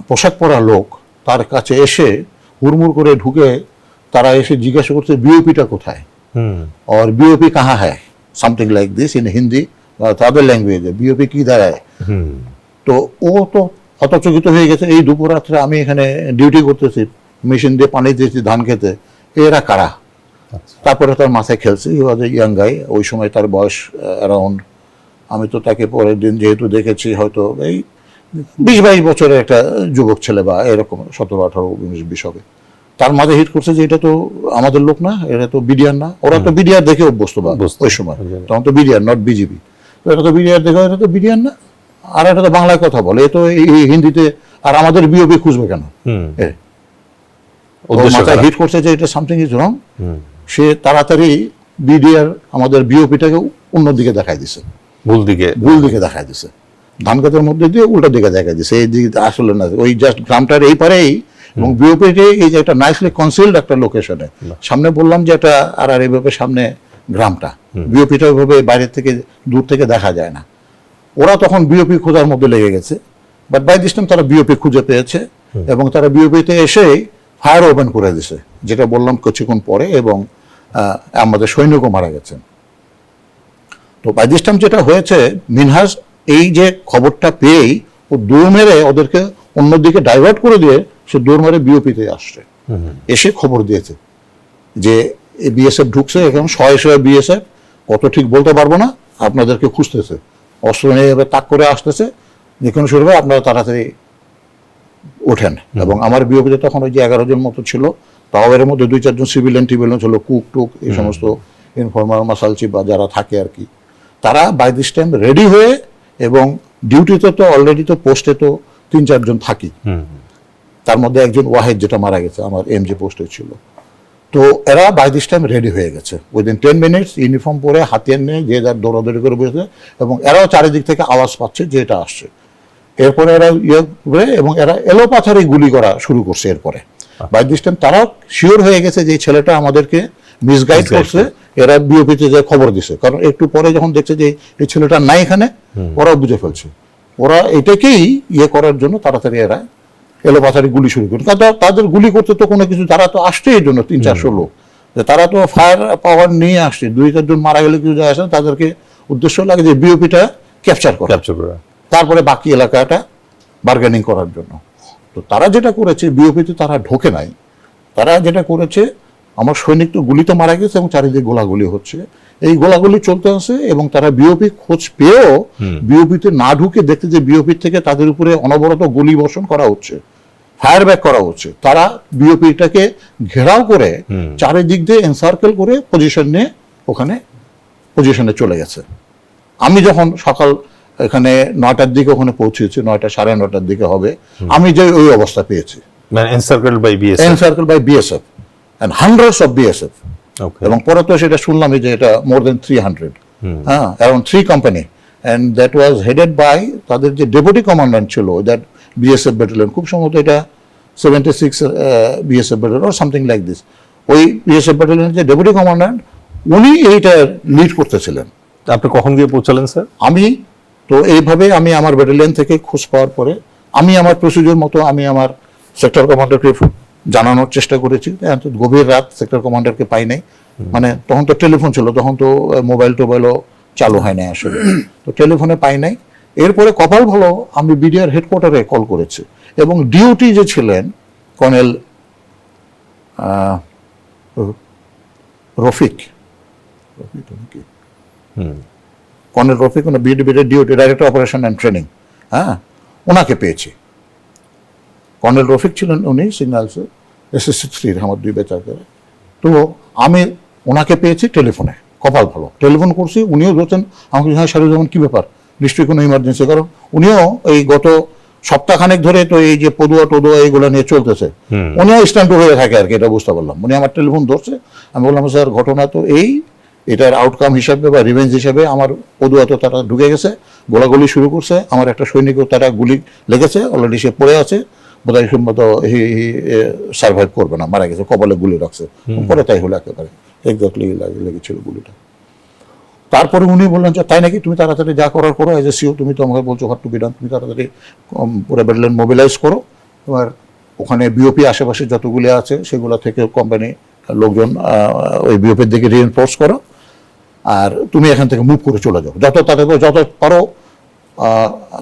পোশাক পরা লোক তার কাছে এসে হুড়মুড় করে ঢুকে, তারা এসে জিজ্ঞাসা করছে বিওপিটা কোথায়, और बीओपी कहाँ है, something like this in Hindi তাদের ল্যাঙ্গুয়েজে, বিওপি কি দাঁড়ায়। তো ও তো হতচকিত হয়ে গেছে, এই দুপুর রাত্রে আমি এখানে ডিউটি করতেছি, মেশিন দিয়ে পানি দিয়েছি ধান খেতে, এরা কারা। তারপরে তার মাথায় খেলছে, ই ওয়াজ এ ইয়াং গাই, ওই সময় তার বয়স অ্যারাউন্ড, আমি তো তাকে পরের দিন যেহেতু দেখেছি হয়তো এই 20-22 বছরের একটা যুবক ছেলে, বা এরকম 17-18-19-20 হবে। তার মাঝে হিট করছে যে এটা তো আমাদের লোক না, এটা তো বিডিআর না। ওরা তো বিডিআর দেখে অভ্যস্ত বা ওই সময়, তখন তো বিডিআর নট বিজিবি, তো এটা তো বিডিআর দেখে, এটা তো বিডিআর না, আর এটা তো বাংলায় কথা বলে, এ তো এই হিন্দিতে, আর আমাদের বিওপি খুঁজবে কেন। মাথায় হিট করছে যে এটা সামথিং ইজ রং। সে তাড়াতাড়ি বিডিআর আমাদের বিওপিটাকে অন্যদিকে দেখাই দিছে, ভুল দিকে দেখাই দিছে, ধান খেতের মধ্যে দিয়ে উল্টা দিকে দেখাই দিছে, এই দিকে আসলে না, ওই জাস্ট গ্রামটার এই পারেই, এবং বিওপিতে এই যে একটা নাইসলি কনসিলড একটা লোকেশনে, সামনে বললাম যে এটা আর এইভাবে সামনে গ্রামটা, বিওপিটা ওইভাবে বাইরের থেকে দূর থেকে দেখা যায় না। ওরা তখন বিওপি খোঁজার মধ্যে লেগে গেছে, বাট বাই দিস টাইম তারা বিওপি খুঁজে পেয়েছে, এবং তারা বিওপিতে এসে ফায়ার ওপেন করে দিছে, যেটা বললাম কিছুক্ষণ পরে, এবং আমাদের সৈনিকও মারা গেছেন। তো বাই দিস টাইম যেটা হয়েছে, মিনহাজ এই যে খবরটা পেয়েই ও দৌড় মেরে ওদেরকে অন্যদিকে ডাইভার্ট করে দিয়ে সে দৌড় মেরে বিওপিতে আসছে, এসে খবর দিয়েছে যে বিএসএফ ঢুকছে, এখন 100 বিএসএফ, কত ঠিক বলতে পারবো না, আপনাদেরকে খুঁজতেছে, অস্ত্র নিয়ে এবার তাক করে আসতেছে, যে কোনো শুরু হবে, আপনারা তাড়াতাড়ি ওঠেন। এবং আমার বিওপিতে তখন ওই যে 11 জন মতো ছিল, তাও এর মধ্যে 2-4 জন সিভিলিয়ান টিভিলিয়ান ছিল, কুক টুক এই সমস্ত ইনফর্মাল মাসালচি বা যারা থাকে আর কি, তারা বাই দিস টাইম রেডি হয়ে, এবং ডিউটিতে তো অলরেডি তো পোস্টে তো 3-4 জন থাকি, তার মধ্যে একজন ওয়াহেদ যেটা মারা গেছে আমার এমজি পোস্টে ছিল। তো এরা বাই দিস টাইম রেডি হয়ে গেছে, উইদিন 10 মিনিটস ইউনিফর্ম পরে হাতিয়ার নিয়ে যে যার দৌড়াদৌড়ি করে বসেছে, এবং এরাও চারিদিক থেকে আওয়াজ পাচ্ছে যে এটা আসছে। এরপরে এরা ইয়ে করে এবং এরা এলোপাথারি গুলি করা শুরু করছে। এরপরে বাই দিস টাইম তারাও শিওর হয়ে গেছে যে এই ছেলেটা আমাদেরকে মিসগাইড করছে, এরা বিওপিতে যে খবর দিছে, কারণ একটু পরে যখন দেখছে যে এই ছেলেটা নাই এখানে, ওরাও বুঝে ফেলছে। ওরা এটাকেই ইয়ে করার জন্য তাড়াতাড়ি এরা এলোপাথারি গুলি শুরু করে। তাদের গুলি করতে তো কোনো কিছু, তারা তো আসছে এই জন্য 300-400 লোক, যে তারা তো ফায়ার পাওয়ার নিয়ে আসছে, 2-4 জন মারা গেলে কিছু যায় আসে না, তাদেরকে উদ্দেশ্য লাগে যে বিওপিটা ক্যাপচার করা, তারপরে বাকি এলাকাটা বার্গেনিং করার জন্য। তো তারা যেটা করেছে, বিওপিতে তারা ঢোকে নাই, তারা যেটা করেছে, আমার সৈনিক তো গুলিতে মারা গেছে এবং চারিদিকে গোলাগুলি হচ্ছে, এই গোলাগুলি চলতে আছে, এবং তারা বিওপি খোঁজ পেয়েও বিওপিতে না ঢুকে দেখতে যে বিওপি থেকে তাদের উপরে অনবরত গুলি বর্ষণ করা হচ্ছে, ফায়ার ব্যাক করা হচ্ছে। তারা বিওপিটাকে ঘেরাও করে চারিদিক দিয়ে এনসার্কেল করে পজিশন নিয়ে ওখানে পজিশনে চলে গেছে। আমি যখন সকাল এখানে 9টার দিকে ওখানে পৌঁছেছি, 9টা 9:30 দিকে হবে, আমি যে ওই অবস্থা পেয়েছি, মানে encircle by BSF and hundreds of BSF, এবং পরে তো সেটা শুনলাম যে এটা more than 300, হ্যাঁ, around 3 company, and that was headed by তাদের যে ডেপুটি কমান্ড্যান্ট ছিল দ্যাট বিএসএফ ব্যাটালিয়ন, খুব সম্ভবত এটা 76 BSF battalion or something like this, ওই বিএসএফ ব্যাটালিয়নের যে ডেপুটি কমান্ড্যান্ট উনি এইটা লিড করতেছিলেন। আপনি কখন গিয়ে পৌঁছালেন স্যার? আমি তো এইভাবে আমি আমার ব্যাটালিয়ন থেকে খোঁজ পাওয়ার পরে আমি আমার প্রসিডিউর মতো আমি আমার সেক্টর কমান্ডারকে জানানোর চেষ্টা করেছি। গভীর রাত, সেক্টর কমান্ডারকে পাই নাই, মানে তখন তো টেলিফোন ছিল, তখন তো মোবাইল টোবাইলও চালু হয় নাই আসলে, তো টেলিফোনে পাই নাই। এরপরে কপাল ভালো আমি বিডিআর হেডকোয়ার্টারে কল করেছি, এবং ডিউটি যে ছিলেন কর্নেল রফিক, কর্নেল রফিক বিডিবির duty director operation and training, হ্যাঁ, ওনাকে পেয়েছি। কর্নেল রফিক ছিলেন উনি সিগন্যালসে SSC 3 আমার 2 বেচার করে। তো আমি ওনাকে পেয়েছি টেলিফোনে, কপাল ভালো টেলিফোন করছি, উনিও বলছেন আমাকে, হ্যাঁ শাহরুজ্জামান কি ব্যাপার, নিশ্চয়ই কোনো ইমার্জেন্সি, কারণ উনিও এই গত সপ্তাহখানেক ধরে তো এই যে পদুয়া টদুয়া এইগুলো নিয়ে চলতেছে, উনিও স্ট্যান্ড হয়ে থাকে আর কি, এটা বুঝতে পারলাম। উনি আমার টেলিফোন ধরছে, আমি বললাম স্যার ঘটনা তো এই, এটার আউটকাম হিসাবে বা রিভেঞ্জ হিসাবে আমার পদুয়া তো তারা ঢুকে গেছে, গোলাগুলি শুরু করছে, আমার একটা সৈনিকও তারা গুলি লেগেছে, অলরেডি সে পড়ে আছে, বোধহয় সম্ভবত সার্ভাইভ করবে না, মারা গেছে, কপালে গুলি রাখছে, পরে তাই হলো একেবারে এক্স্যাক্টলি লেগেছিল গুলিটা। তারপরে উনি বললেন যে তাই নাকি, তুমি তাড়াতাড়ি যা করার করো, এজ এ সিও তুমি তো আমাকে বলছো হট টু বি ডান, তুমি তাড়াতাড়ি পুরো ব্যাটালিয়ন মোবিলাইজ করো, তোমার ওখানে বিওপি আশেপাশে যতগুলি আছে সেগুলো থেকে কোম্পানি লোকজন ওই বিওপির দিকে রিএনফোর্স করো, আর তুমি এখান থেকে মুভ করে চলে যাও, যত পারো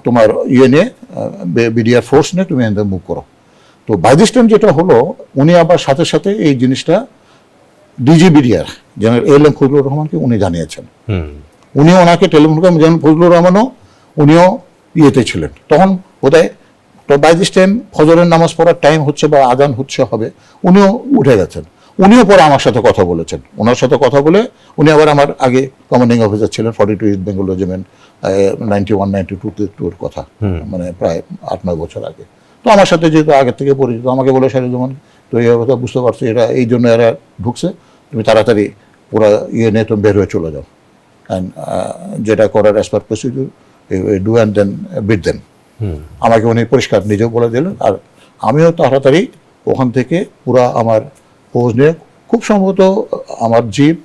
তোমার ইয়ে নিয়ে বিডিআর ফোর্স নিয়ে তুমি এখান থেকে মুভ করো। তো বাই দিস টাইম যেটা হলো, উনি আবার সাথে সাথে এই জিনিসটা DG BDR general ALM Fazlur রহমানকে উনি জানিয়েছেন, উনিও ওনাকে টেলিফোন করেন, যেমন ফজলুর রহমানও উনিও ইয়েতে ছিলেন তখন বোধহয়। তো বাই দিস টাইম ফজরের নামাজ পড়ার টাইম হচ্ছে বা আজান হচ্ছে হবে, উনিও উঠে গেছেন, উনিও পরে আমার সাথে কথা বলেছেন। ওনার সাথে কথা বলে উনি আবার আমার আগে কমান্ডিং অফিসার ছিলেন 42 ইস্ট বেঙ্গল রেজিমেন্ট 91-92 কথা, মানে প্রায় 8-9 বছর আগে। তো আমার সাথে যেহেতু আগের থেকে পরিচিত, আমাকে বলে শাহরুজ্জামান তো এই কথা বুঝতে পারছি, এরা এই জন্য এরা ঢুকছে, তুমি তাড়াতাড়ি পুরো ইয়ে নিয়ে তুমি বের হয়ে চলে যাও, অ্যান্ড যেটা করার as per procedure do and then beat দেন। আমাকে উনি পরিষ্কার নিজেও বলে দিলেন, আর আমিও তাড়াতাড়ি ওখান থেকে পুরা আমার ফৌজ নিয়ে, খুব সম্ভবত আমার জিপ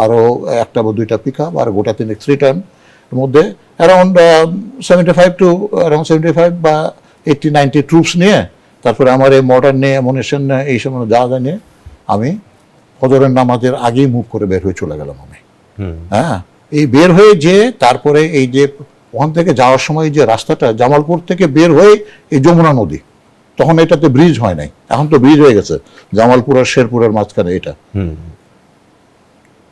আরও 1টা বা 2টা পিক আপ আর গোটা 3 টান মধ্যে অ্যারাউন্ড 75 বা 80-90 ট্রুপস নিয়ে, তারপরে আমার এই মডার্ন নিয়ে অ্যামুনিশন নিয়ে এই সময় যা নিয়ে আমি ফজরের নামাজের আগেই মুভ করে বের হয়ে চলে গেলাম আমি। হ্যাঁ, এই বের হয়ে যে তারপরে এই যে ওখান থেকে যাওয়ার সময় যে রাস্তাটা জামালপুর থেকে বের হয়ে এই যমুনা নদী, তখন এটাতে ব্রিজ হয় নাই, এখন তো ব্রিজ হয়ে গেছে জামালপুর আর শেরপুরের মাঝখানে, এটা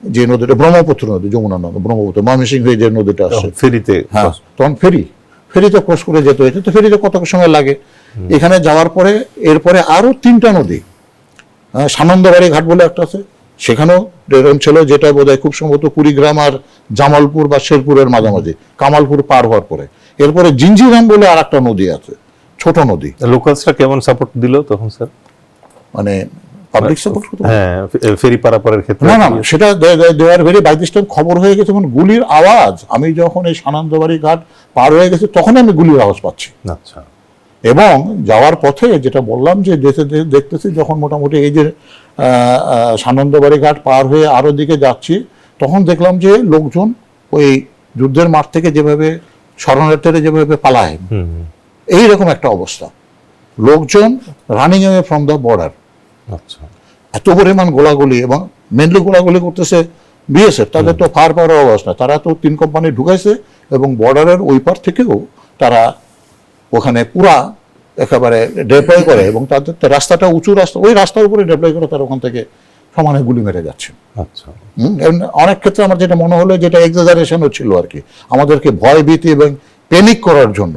যে নদীটা ব্রহ্মপুত্র নদী, যমুনা নদী ব্রহ্মপুত্র, ময়মনসিংহ হয়ে যে নদীটা আসছে ফেরিতে, হ্যাঁ তখন ফেরিতে ক্রস করে যেতে হয়েছে, তো ফেরিতে কত সময় লাগে। এখানে যাওয়ার পরে এরপরে আরো 3টা নদী, সানন্দবাড়ি ঘাট বলে একটা আছে, সেখানেও এরকম ছিল, যেটা বোধহয় খুব সম্ভবত কুড়িগ্রাম আর জামালপুর বা শেরপুরের মাঝামাঝি, কামালপুর পার হওয়ার পরে। এরপরে জিঞ্জিরাম বলে আর একটা নদী আছে, ছোট নদী। লোকালসরা কেমন সাপোর্ট দিল তখন স্যার? মানে পাবলিক সাপোর্ট করতে পারে। হ্যাঁ, ফেরি পারাপারের ক্ষেত্রে না, সেটা দেওয়ার ভেরি বাই দিস টাইম খবর হয়ে গেছে, মানে গুলির আওয়াজ। আমি যখন এই সানন্দবাড়ি ঘাট পার হয়ে গেছি তখন আমি গুলির আওয়াজ পাচ্ছি। আচ্ছা, এবং যাওয়ার পথে যেটা বললাম যে দেখতেছি যখন মোটামুটি এই যে সানন্দবাড়ি ঘাট পার হয়ে আরো দিকে যাচ্ছি, তখন দেখলাম যে লোকজন ওই যুদ্ধের মাঠ থেকে যেভাবে শরণার্থীরা যেভাবে পালায়, এইরকম একটা অবস্থা। লোকজন running away from the border. আচ্ছা, এত পরিমাণ গোলাগুলি, এবং মেনলি গোলাগুলি করতেছে বিএসএফ। তাদের তো ফার পাওয়ার অবস্থা, তারা তো 3 কোম্পানি ঢুকাইছে এবং বর্ডারের ওই পার থেকেও তারা ওখানে পুরা একেবারে ডেপ্লয় করে, এবং তাদের তো রাস্তাটা উঁচু রাস্তা, ওই রাস্তার উপরে ডেপ্লয় করে তারা ওখান থেকে সমানে গুলি মেরে যাচ্ছে। আচ্ছা, অনেক ক্ষেত্রে আমার যেটা মনে হলো যেটা এক্সাজারেশনও ছিল আর কি, আমাদেরকে ভয় ভীতি এবং প্যানিক করার জন্য,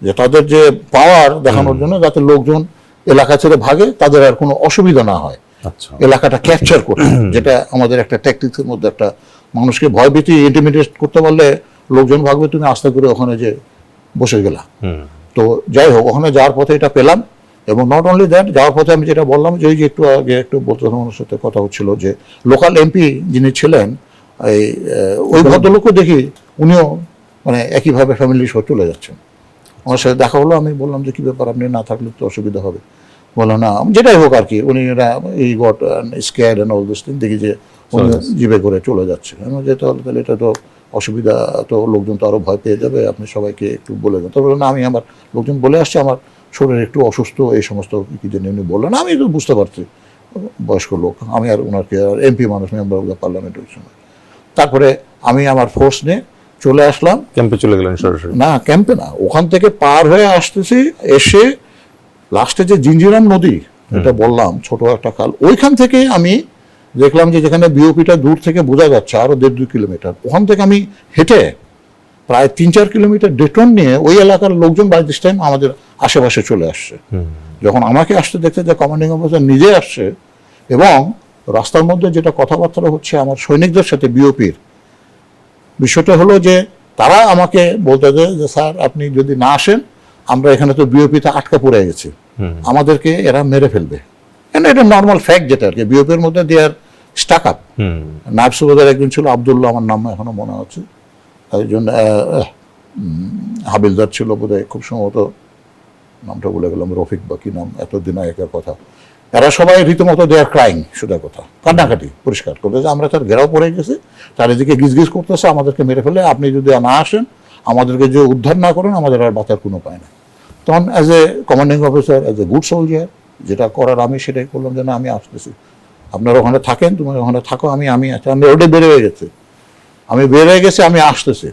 যে তাদের যে পাওয়ার দেখানোর জন্য, যাতে লোকজন এলাকা ছেড়ে ভাগে, তাদের আর কোনো অসুবিধা না হয়, আচ্ছা, এলাকাটা ক্যাপচার করে। যেটা আমাদের একটা ট্যাকটিক্সের মধ্যে একটা, মানুষকে ভয় ভীতি ইন্টিমিডেট করতে পারলে লোকজন ভাববে তুমি আস্তে করে ওখানে যে বসে গেলা। তো যাই হোক, ওখানে যাওয়ার পথে এটা পেলাম। এবং নট অনলি দ্যাট, যাওয়ার পথে আমি যেটা বললাম যে ওই যে একটু আগে একটু বলতে আমার সাথে কথা হচ্ছিল যে লোকাল এমপি যিনি ছিলেন, এই ওই ভদ্রলোকও দেখি উনিও মানে একইভাবে ফ্যামিলি সহ চলে যাচ্ছেন। আমার সাথে দেখা হলো, আমি বললাম যে কি ব্যাপার, আপনি না থাকলে তো অসুবিধা হবে। বললো না, যেটাই হোক আর কি, উনি এই got scared and all this thing, দেখি যে উনি জিপে করে চলে যাচ্ছে। আমি বললাম যে তাহলে এটা তো অসুবিধা, তো লোকজন তো আরো ভয় পেয়ে যাবে, আপনি সবাইকে একটু বলে দেন। তবে না, আমি আমার লোকজন বলে আসছে আমার শরীর একটু অসুস্থ, এই সমস্ত কি যেন উনি বললেন। আমি তো বুঝতে পারছি বয়স্ক লোক, আমি আর ওনাকে আর এমপি মানুষ, মেম্বার অফ দ্য পার্লামেন্ট ওই সময়। তারপরে আমি আমার ফোর্স নিয়ে চলে আসলাম। ক্যাম্পে চলে গেলেন সরাসরি? না, ক্যাম্পে না, ওখান থেকে পার হয়ে আসতেছি, এসে লাস্টে যে জিঞ্জিরাম নদী, এটা বললাম ছোট একটা খাল, ওইখান থেকে আমি দেখলাম যে যেখানে বিওপিটা দূর থেকে বোঝা যাচ্ছে আরো 1.5-2 কিলোমিটার, ওখান থেকে আমি হেঁটে প্রায় 3-4 কিলোমিটার ডেটন নিয়ে ওই এলাকার লোকজন বাই দিস টাইম আমাদের আশেপাশে চলে আসছে। যখন আমাকে আসতে দেখতে যে কমান্ডিং অফিসার নিজে আসছে, এবং রাস্তার মধ্যে যেটা কথাবার্তা হচ্ছে আমার সৈনিকদের সাথে বিওপির, বিষয়টা হলো যে তারা আমাকে বলতে দেয় যে স্যার আপনি যদি না আসেন, আমরা এখানে তো বিওপিতে আটকা পড়ে গেছি, আমাদেরকে এরা মেরে ফেলবে। এটা নর্মাল ফ্যাক্ট, যেটা আর কি বিওপির মধ্যে দেয়ার স্টাক আপ। নায়ব সুবেদার একজন ছিল আব্দুল্লাহ, আমার নাম এখনো মনে আছে, একজন হাবিলদার ছিল বোধহয়, খুব সম্ভবত নামটা বলে গেলাম, রফিক বা কি নাম, এতদিন আগেকার কথা। এরা সবাই রীতিমতো দেয়ার ক্রাইং, সোজা কথা, কান্নাকাটি পরিষ্কার করতেছে, আমরা তার ঘেরাও পড়ে গেছি, চারিদিকে গিজগিজ করতেছে, আমাদেরকে মেরে ফেলে, আপনি যদি না আসেন, আমাদেরকে যে উদ্ধার না করেন, আমাদের আর বাঁচার কোনো উপায় না। তখন as a commanding officer, as a good soldier, যেটা করার আমি সেটাই করলাম, যে না আমি আসতেছি, আপনারা ওখানে থাকেন, তুমি ওখানে থাকো, আমি আছি। আমি রোডে বের হয়ে গেছি, আমি আসতেছি,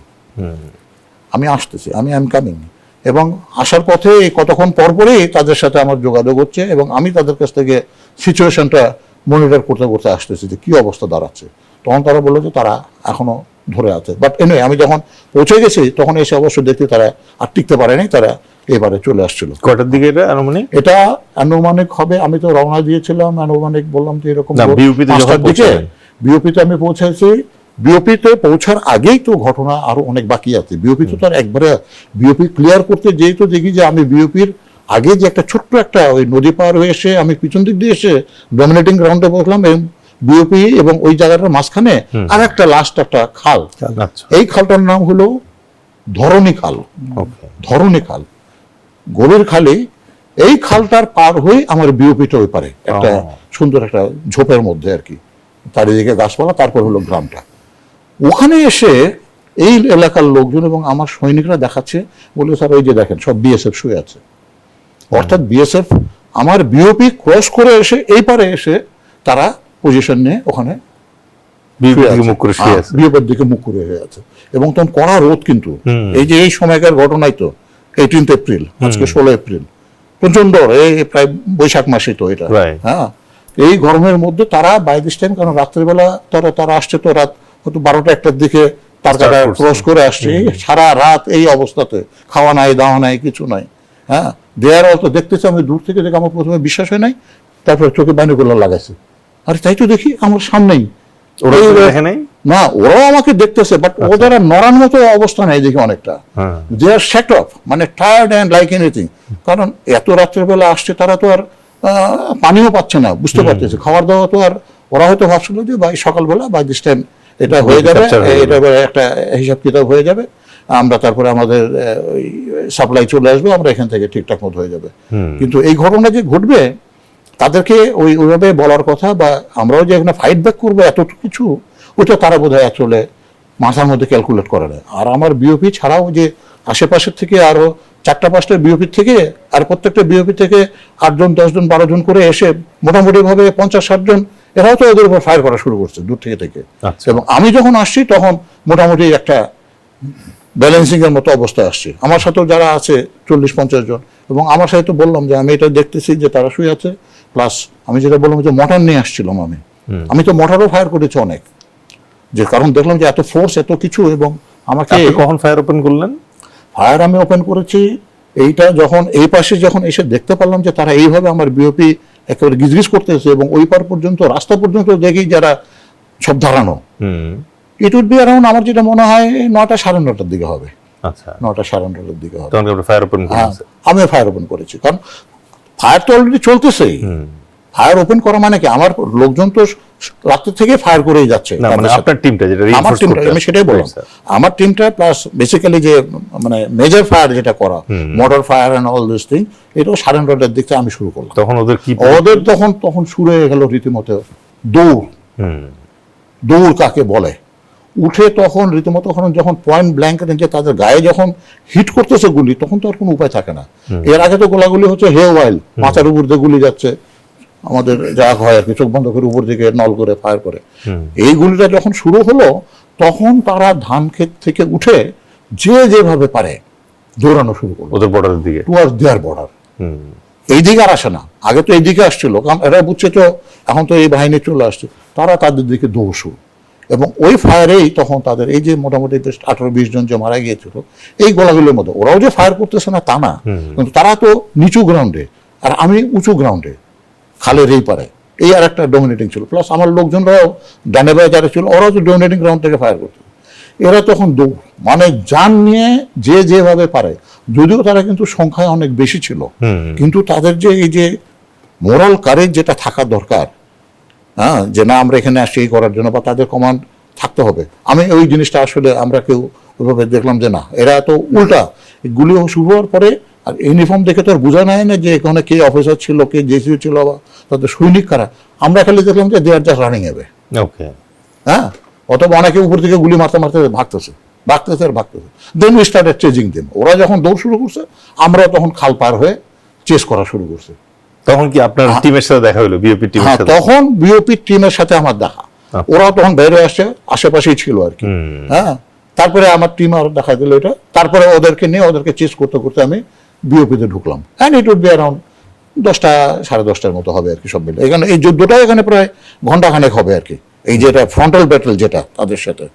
আমি আই এম কামিং। এবং আসার পথে এই কতক্ষণ পরপরই তাদের সাথে আমার যোগাযোগ হচ্ছে, এবং আমি তাদের কাছ থেকে সিচুয়েশনটা মনিটর করতে করতে আসতেছি যে কি অবস্থা দাঁড়াচ্ছে। তখন তারা বললো যে তারা এখনো ধরে আছে, বাট এনে আমি যখন পৌঁছে গেছি তখন এসে অবশ্য দেখতে তারা আর টিকতে পারেনি, তারা এবারে চলে আসছিল। কটার দিকে এটা আনুমানিক? এটা আনুমানিক হবে, আমি তো রওনা দিয়েছিলাম আনুমানিক, বললাম তো এরকম বিওপিতে বিওপিতে আমি পৌঁছেছি। বিওপিতে পৌঁছার আগেই তো ঘটনা আরো অনেক বাকি আছে। বিওপি তো তার একবারে বিওপি ক্লিয়ার করতে যেই তো দেখি যে আমি বিওপির আগে যে একটা ছোট্ট একটা ওই নদী পার হয়ে এসে আমি পিছন দিক দিয়ে এসে ডমিনেটিং গ্রাউন্ডে বসলাম, এবং বিওপি এবং ওই জায়গাটার মাঝখানে আর একটা লাস্ট একটা খাল, এই খালটার নাম হলো ধরণী খাল। ধরণী খাল, গভীর খালে, এই খালটার পার হয়ে আমার বিওপিটা ওই পারে একটা সুন্দর একটা ঝোপের মধ্যে আর কি, চারিদিকে গাছপালা, তারপর হলো গ্রামটা। ওখানে এসে এই এলাকার লোকজন এবং আমার সৈনিকরা দেখাচ্ছে, বলে স্যার ওই যে দেখেন সব বিএসএফ শুয়ে আছে। অর্থাৎ বিএসএফ আমার বিওপি ক্রস করে এসে এই পারে এসে তারা পজিশন নিয়ে ওখানে বিওপির দিকে মুখ করে হয়ে আছে। এবং তখন কড়া রোদ, কিন্তু এই যে এই সময়কার ঘটনাই তো 18 এপ্রিল, আজকে 16 এপ্রিল, প্রচন্ড, এই প্রায় বৈশাখ মাসে তো এটা। হ্যাঁ, এই গরমের মধ্যে তারা বাই দিস টাইম, কারণ রাত্রেবেলা তারা আসছে তো রাত হয়তো 12টা-1টার দিকে তার কাটা ক্রস করে আসছে, সারা রাত এই অবস্থাতে, খাওয়া নাই দাওয়া নাই কিছু নাই। হ্যাঁ, দেয়ার অল্প দেখতেছে, আমি দূর থেকে দেখে আমার প্রথমে বিশ্বাস হয় নাই, তারপরে চোখে বাইনোকুলার লাগাইছে, আরে তাই তো দেখি আমার সামনেই, না ওরাও আমাকে দেখতেছে, বাট ওদের নড়ার মতো অবস্থা নাই দেখি অনেকটা, দে আর সেট অফ, মানে টায়ার্ড অ্যান্ড লাইক এনিথিং। কারণ এত রাত্রের বেলা আসছে, তারা তো আর পানিও পাচ্ছে না, বুঝতে পারতেছে। খাবার দাওয়া তো আর ওরা হয়তো ভাবছিল যে ভাই সকালবেলা বাই দিস টাইম এটা হয়ে যাবে, এটা একটা হিসাব কিতাব হয়ে যাবে, আমরা তারপরে আমাদের সাপ্লাই চলে আসবে, আমরা এখান থেকে ঠিকঠাক মতো হয়ে যাবে। কিন্তু এই ঘটনা যে ঘটবে তাদেরকে ওইভাবে বলার কথা, বা আমরাও যে এখানে ফাইট ব্যাক করবো এত কিছু, ওটা তারা বোধহয় আসলে মাথার মধ্যে ক্যালকুলেট করে না। আর আমার বিওপি ছাড়াও যে আশেপাশের থেকে আরো 4-5টা বিওপি থেকে, আর প্রত্যেকটা বিওপি থেকে 8 জন 10 জন 12 জন করে এসে মোটামুটি ভাবে 50-60 জন, এরাও তো ওদের উপর ফায়ার করা শুরু করছে দূর থেকে। এবং আমি যখন আসছি তখন মোটামুটি একটা ব্যালেন্সিং এর মতো অবস্থায় আসছে। আমার সাথেও যারা আছে 40-50 জন, এবং আমার সাথে তো বললাম যে আমি এটা দেখতেছি যে তারা শুয়ে আছে, প্লাস আমি যেটা বললাম যে মোটর নিয়ে আসছিলাম, আমি তো মোটরও ফায়ার করেছি অনেক, যে কারণ দেখলাম যে এত ফোর্স এত কিছু। এবং আমাকে কখন ফায়ার ওপেন করলেন? ফায়ার আমি ওপেন করেছি এইটা যখন এই পাশে যখন এসে দেখতে পারলাম যে তারা এইভাবে আমার বিওপি একেবারে গিজগিজ করতেছে, এবং ওই পার পর্যন্ত রাস্তা পর্যন্ত দেখি যারা সব দাঁড়ানো। ইট উড বি অ্যারাউন্ড, আমার যেটা মনে হয় 9টা-9:30 দিকে হবে। আচ্ছা, 9টা-9:30 দিকে হবে। তখন আপনি ফায়ার ওপেন করেছেন? আমি ফায়ার ওপেন করেছি, কারণ ফায়ার তো অলরেডি চলতেছেই। ফায়ার ওপেন করা মানে কি, আমার লোকজন তো রাত্রে থেকে ফায়ার করেই যাচ্ছে। না, মানে আপনার টিমটা যেটা আমার টিমটা, আমি সেটাই বললাম, আমার টিমটা প্লাস বেসিক্যালি যে মানে মেজর ফায়ার যেটা করা, mortar fire and all this thing, এটাও 9:30টার দিকে আমি শুরু করলাম। তখন ওদের তখন শুরু হয়ে গেল রীতিমতো দৌড় কাকে বলে, উঠে তখন রীতিমতো যখন পয়েন্ট ব্ল্যাঙ্ক রেঞ্জে তাদের গায়ে যখন হিট করতেছে গুলি, তখন তো আর কোনো উপায় থাকে না। এর আগে তো গোলাগুলি হচ্ছে হে ওয়াইল, মাথার উপর দিয়ে গুলি যাচ্ছে, আমাদের যা হয় আর কি, চোখ বন্ধ করে উপর দিকে নল করে ফায়ার করে। এই গুলিটা যখন শুরু হলো, তখন তারা ধান ক্ষেত থেকে উঠে যে যেভাবে পারে দৌড়ানো শুরু করলো ওদের বর্ডারের দিকে, টুয়ার্ডস দেয়ার বর্ডার। এইদিকে আর আসে না, আগে তো এইদিকে আসছিল, কারণ এরা বুঝছে তো এখন তো এই বাহিনী চলে আসছে, তারা তাদের দিকে দৌড় শুরু। এবং ওই ফায়ারেই তখন তাদের এই যে মোটামুটি 18-20 জন যে মারা গিয়েছিল এই গোলাগুলির মধ্যে, ওরাও যে ফায়ার করতেছে না তা না, কিন্তু তারা তো নিচু গ্রাউন্ডে আর আমি উঁচু গ্রাউন্ডে, খালের এই পারে, এই আর একটা ডমিনেটিং ছিল। প্লাস আমার লোকজনরাও ডানে বায়ে যারা ছিল, ওরাও তো ডমিনেটিং গ্রাউন্ড থেকে ফায়ার করতো। এরা তখন দৌড়, মানে যান নিয়ে যে যেভাবে পারে, যদিও তারা কিন্তু সংখ্যায় অনেক বেশি ছিল, কিন্তু তাদের যে এই যে মোরাল কারেজ যেটা থাকা দরকার, হ্যাঁ, যে না আমরা এখানে আসছি এই করার জন্য, বা তাদের কমান্ড থাকতে হবে, আমি ওই জিনিসটা আসলে আমরা কেউ ওইভাবে দেখলাম যে না, এরা তো উল্টা গুলি শুরু হওয়ার পরে, আর ইউনিফর্ম দেখে তো আর বোঝা নাই না যে এখানে কে অফিসার ছিল, কে জেসিও ছিল, বা তাদের সৈনিক কারা, আমরা খালি দেখলাম যে they are just running away. Okay, হ্যাঁ, অথবা অনেকে উপর থেকে গুলি মারতে মারতে ভাগতেছে। Then we started chasing them. ওরা যখন দৌড় শুরু করছে, আমরা তখন খাল পার হয়ে চেস করা শুরু করছে। তখন কি আপনার টিমের সাথে দেখা হলো, বিওপি টিমের সাথে? তখন বিওপি টিমের সাথে আমার দেখা, ওরাও তখন বের হয়ে আসছে, আশেপাশেই ছিল আর কি। হ্যাঁ, তারপরে আমার টিম আর দেখা দিল এটা, তারপরে ওদেরকে নিয়ে ওদেরকে চেস করতে করতে আমি বিওপিতে ঢুকলাম। And it would be around 10টা-10:30 মতো হবে আর কি সব মিলে। এখানে এই যুদ্ধটা এখানে প্রায় ঘন্টাখানেক হবে আর কি, এই যেটা ফ্রন্টাল ব্যাটল যেটা তাদের সাথে।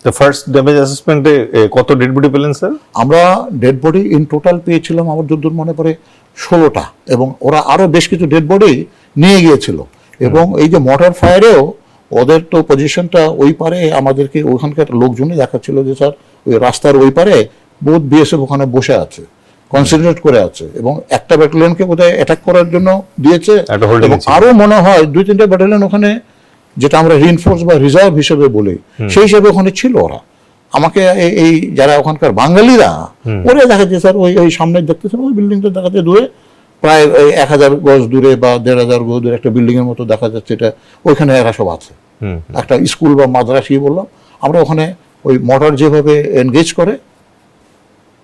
তো ফার্স্ট ড্যামেজ অ্যাসেসমেন্টে কত ডেড বডি পেলেন স্যার? আমরা ডেড বডি ইন টোটাল পেয়েছিলাম আমার যদ্দূর মনে পড়ে 16টা, এবং ওরা আরো বেশ কিছু ডেড বডি নিয়ে গিয়েছিল। এবং এই যে মোটর ফায়ারেও ওদের তো পজিশনটা ওই পারে, আমাদেরকে ওখানকার লোকজনই দেখাচ্ছিল যে স্যার ওই রাস্তার ওই পারে বোধ বিএসএফ ওখানে বসে আছে, কনসেন্ট্রেট করে আছে, এবং একটা ব্যাটালিয়নকে বোধহয় অ্যাটাক করার জন্য দিয়েছে, এবং আরো মনে হয় 2-3টা ব্যাটালিয়ন ওখানে, যেটা আমরা রিইনফোর্স বা রিজার্ভ হিসেবে বলি, সেই হিসেবে ওখানে ছিল ওরা। আমাকে এই যারা ওখানকার বাঙালিরা, ওরা দেখাচ্ছে স্যার ওই সামনে দেখতেছেন ওই বিল্ডিংটা দেখাচ্ছে দূরে, প্রায় 1000 গজ দূরে বা 1500 গজ দূরে একটা বিল্ডিং এর মতো দেখা যাচ্ছে, এটা ওইখানে এরা সব আছে, একটা স্কুল বা মাদ্রাসি বললাম আমরা। ওখানে ওই মোটর যেভাবে এনগেজ করে,